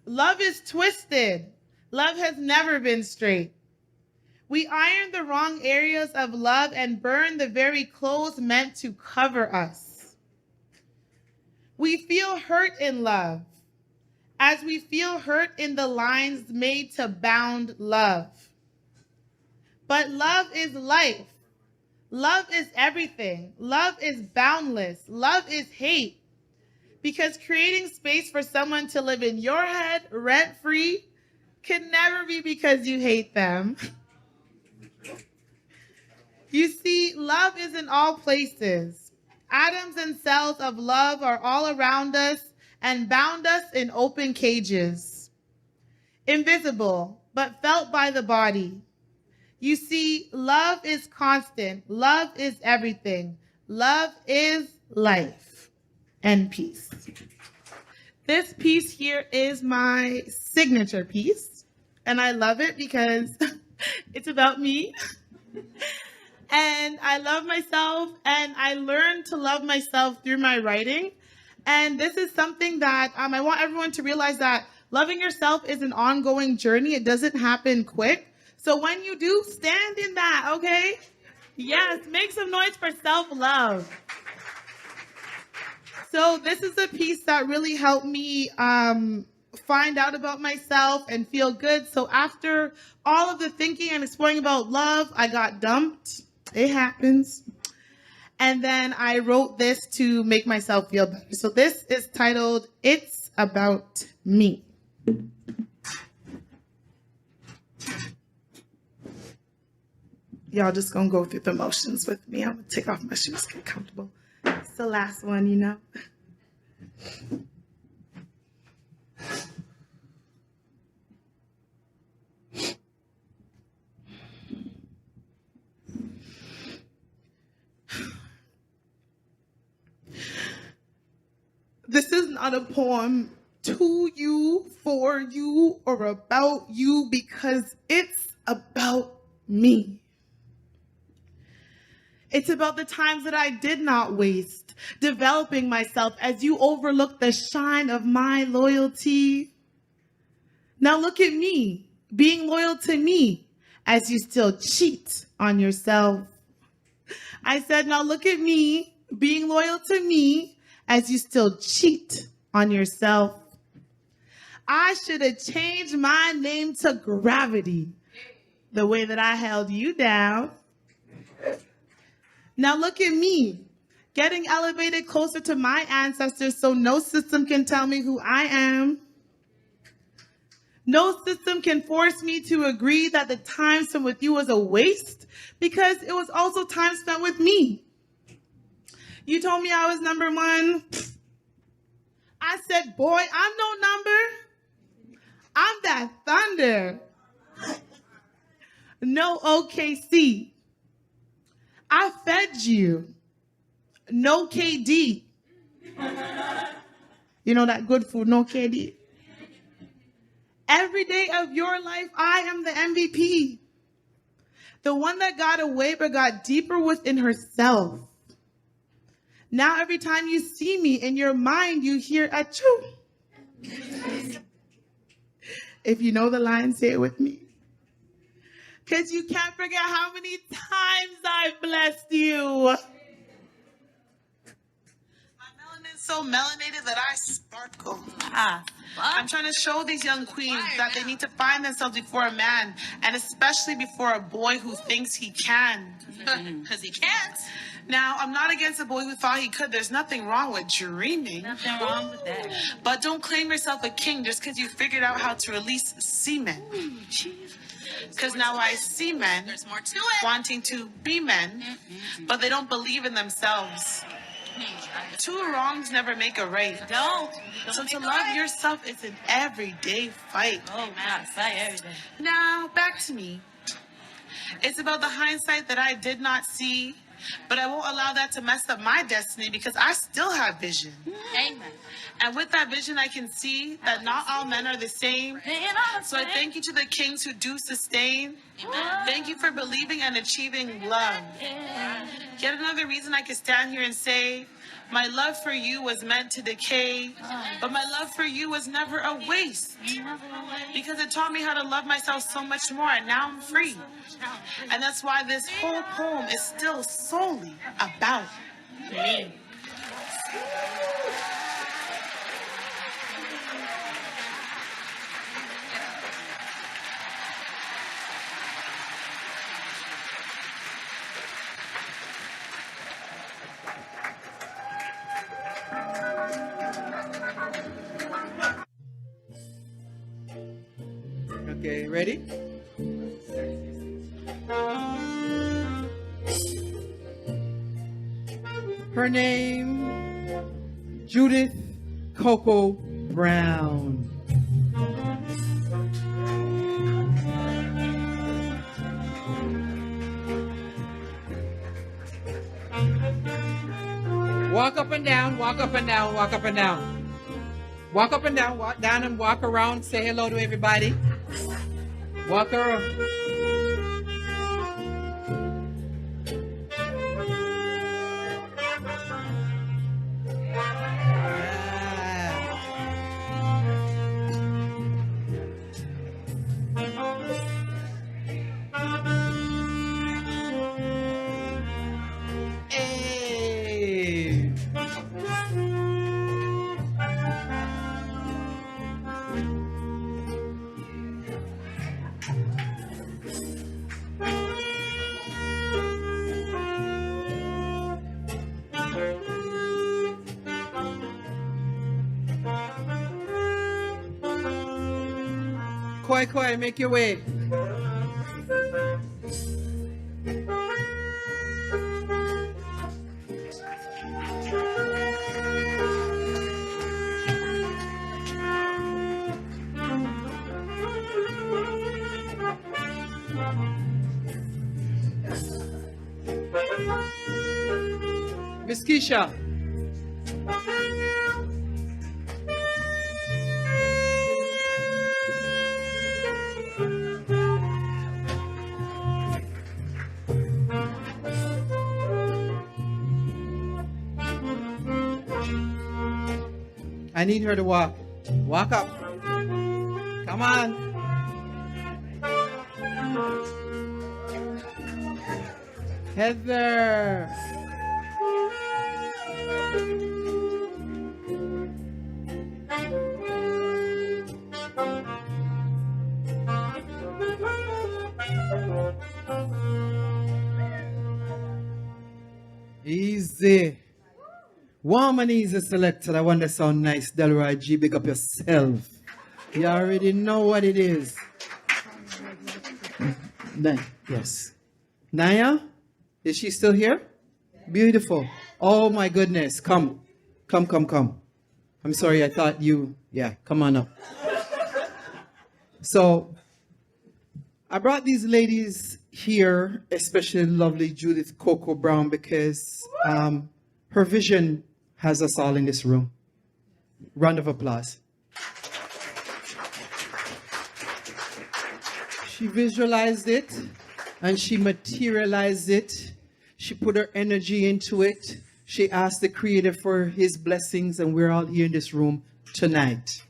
Love is twisted. Love has never been straight. We iron the wrong areas of love and burn the very clothes meant to cover us. We feel hurt in love, as we feel hurt in the lines made to bound love. But love is life. Love is everything. Love is boundless. Love is hate. Because creating space for someone to live in your head rent-free can never be because you hate them. You see, love is in all places. Atoms and cells of love are all around us and bound us in open cages. Invisible, but felt by the body. You see, love is constant. Love is everything. Love is life and peace. This piece here is my signature piece, and I love it because it's about me. And I love myself, and I learned to love myself through my writing. And this is something that I want everyone to realize, that loving yourself is an ongoing journey. It doesn't happen quick. So when you do, stand in that, okay? Yes, make some noise for self-love. So this is a piece that really helped me find out about myself and feel good. So after all of the thinking and exploring about love, I got dumped. It happens. And then I wrote this to make myself feel better. So this is titled, It's About Me. Y'all just gonna go through the motions with me. I'm gonna take off my shoes, get comfortable. It's the last one, you know. This is not a poem to you, for you, or about you, because it's about me. It's about the times that I did not waste, developing myself as you overlook the shine of my loyalty. Now look at me, being loyal to me, as you still cheat on yourself. I said, now look at me, being loyal to me, as you still cheat on yourself. I should have changed my name to Gravity, the way that I held you down. Now look at me, getting elevated closer to my ancestors so no system can tell me who I am. No system can force me to agree that the time spent with you was a waste, because it was also time spent with me. You told me I was number one. I said, boy, I'm no number. I'm that thunder. No OKC. I fed you. No KD. You know that good food, no KD. Every day of your life, I am the MVP. The one that got away but got deeper within herself. Now every time you see me in your mind, you hear a choo. If you know the line, say it with me. Because you can't forget how many times I've blessed you. My melanin's so melanated that I sparkle. I'm trying to show these young queens that they need to find themselves before a man, and especially before a boy who thinks he can. Because he can't. Now, I'm not against a boy who thought he could. There's nothing wrong with dreaming. Nothing wrong with that. But don't claim yourself a king just because you figured out how to release semen. Because now I see men wanting to be men, but they don't believe in themselves. Two wrongs never make a right. So to love yourself is an everyday fight. Oh, man, fight every day. Now, back to me. It's about the hindsight that I did not see, but I won't allow that to mess up my destiny because I still have vision. Amen. And with that vision, I can see that not all men are the same. So I thank you to the kings who do sustain. Thank you for believing and achieving love. Yet another reason I can stand here and say, my love for you was meant to decay, but my love for you was never a waste. Because it taught me how to love myself so much more, and now I'm free. And that's why this whole poem is still solely about me. Okay, ready? Her name, Judith Coco Brown. Walk up and down, walk up and down, walk up and down. Walk up and down, walk down and walk around. Say hello to everybody. Walk around. Hey. Koi Koi, make your way. Miss Keisha. I need her to walk. Walk up. Come on. Heather. Easy. Warm and easy selected. I want to sound nice. Delroy G, big up yourself. You already know what it is. Yes. Naya? Is she still here? Beautiful. Oh my goodness. Come. I'm sorry, I thought you, come on up. So, I brought these ladies here, especially lovely Judith Coco Brown, because her vision has us all in this room. Round of applause. She visualized it and she materialized it. She put her energy into it. She asked the Creator for His blessings, and we're all here in this room tonight.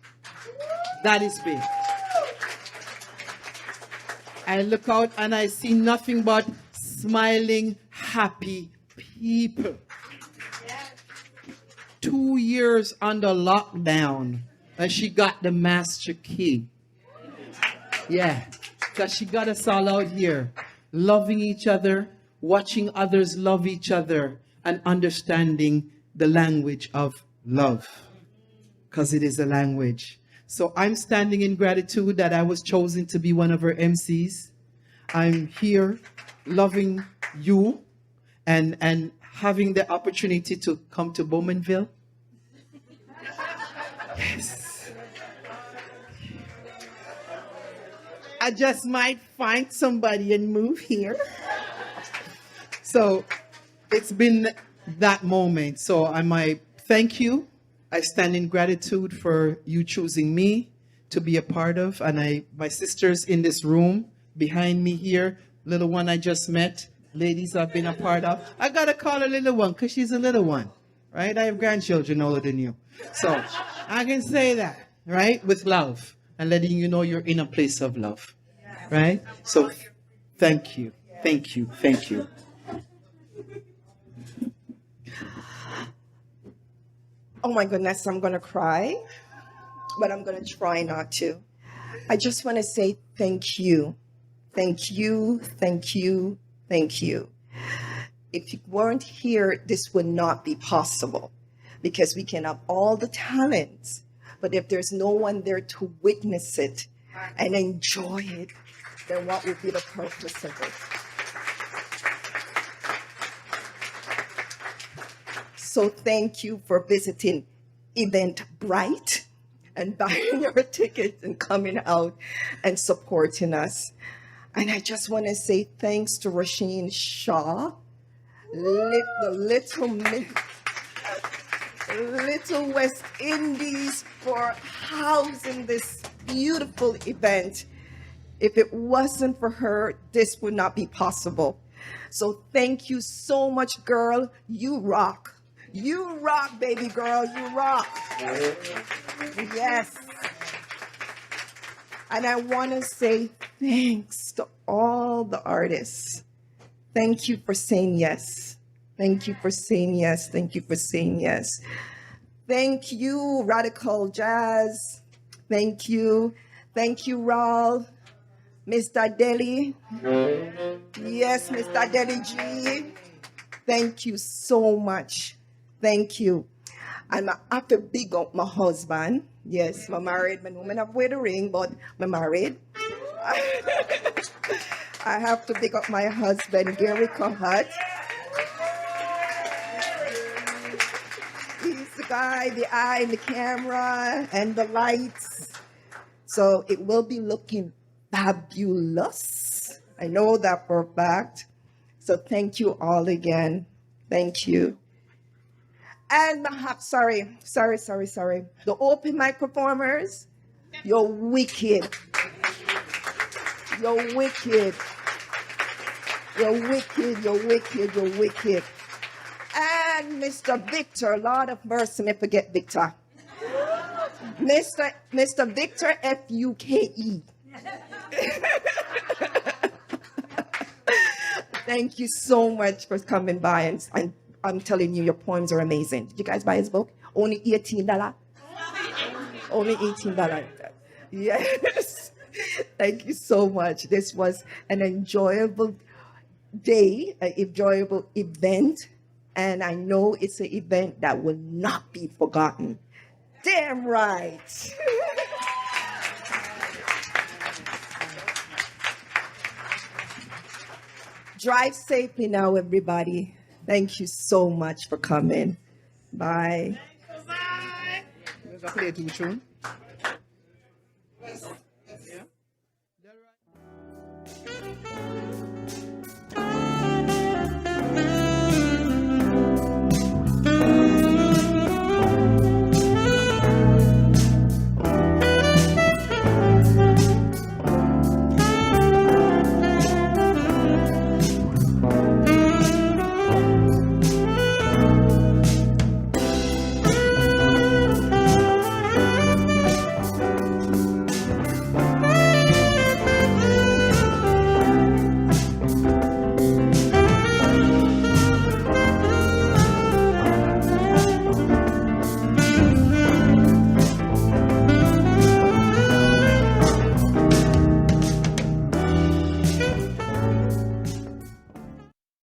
That is big. I look out and I see nothing but smiling, happy people. 2 years under lockdown, And she got the master key. Yeah, because she got us all out here loving each other, watching others love each other, and understanding the language of love. Because it is a language. So I'm standing in gratitude that I was chosen to be one of her MCs. I'm here loving you and having the opportunity to come to Bowmanville. Yes. I just might find somebody and move here. So it's been that moment. So I might thank you. I stand in gratitude for you choosing me to be a part of. And my sisters in this room behind me here, little one I just met, ladies I've been a part of. I gotta call her little one because she's a little one, right? I have grandchildren older than you. So I can say that, right? With love and letting you know you're in a place of love, right? So thank you, thank you, thank you. Oh my goodness, I'm gonna cry, but I'm gonna try not to. I just wanna say thank you. Thank you, thank you, thank you. If you weren't here, this would not be possible because we can have all the talents, but if there's no one there to witness it and enjoy it, then what would be the purpose of it? So thank you for visiting Eventbrite and buying your tickets and coming out and supporting us. And I just want to say thanks to Rasheen Shaw, the Little West Indies, for housing this beautiful event. If it wasn't for her, this would not be possible. So thank you so much, girl. You rock. You rock, baby girl. You rock. Yes. And I want to say thanks to all the artists. Thank you for saying yes. Thank you for saying yes. Thank you for saying yes. Thank you, Radical Jazz. Thank you. Thank you, Raul. Mr. Deli. Yes, Mr. Deli G. Thank you so much. Thank you. And I have to big up my husband. Yes, I'm married. I know I don't wear the ring, but I'm married. I have to big up my husband, Gary Kohat. He's the guy, the eye, and the camera, and the lights. So it will be looking fabulous. I know that for a fact. So thank you all again. Thank you. And sorry. The open mic performers, you're wicked. You're wicked. You're wicked, you're wicked, you're wicked. And Mr. Victor, Lord of mercy, me forget Victor. Mr. Victor Fuke. Thank you so much for coming by, and I'm telling you, your poems are amazing. Did you guys buy his book? Only $18. Only $18. Yes. Thank you so much. This was an enjoyable day, an enjoyable event, and I know it's an event that will not be forgotten. Damn right. Drive safely now, everybody. Thank you so much for coming. Bye. We're gonna play a tune.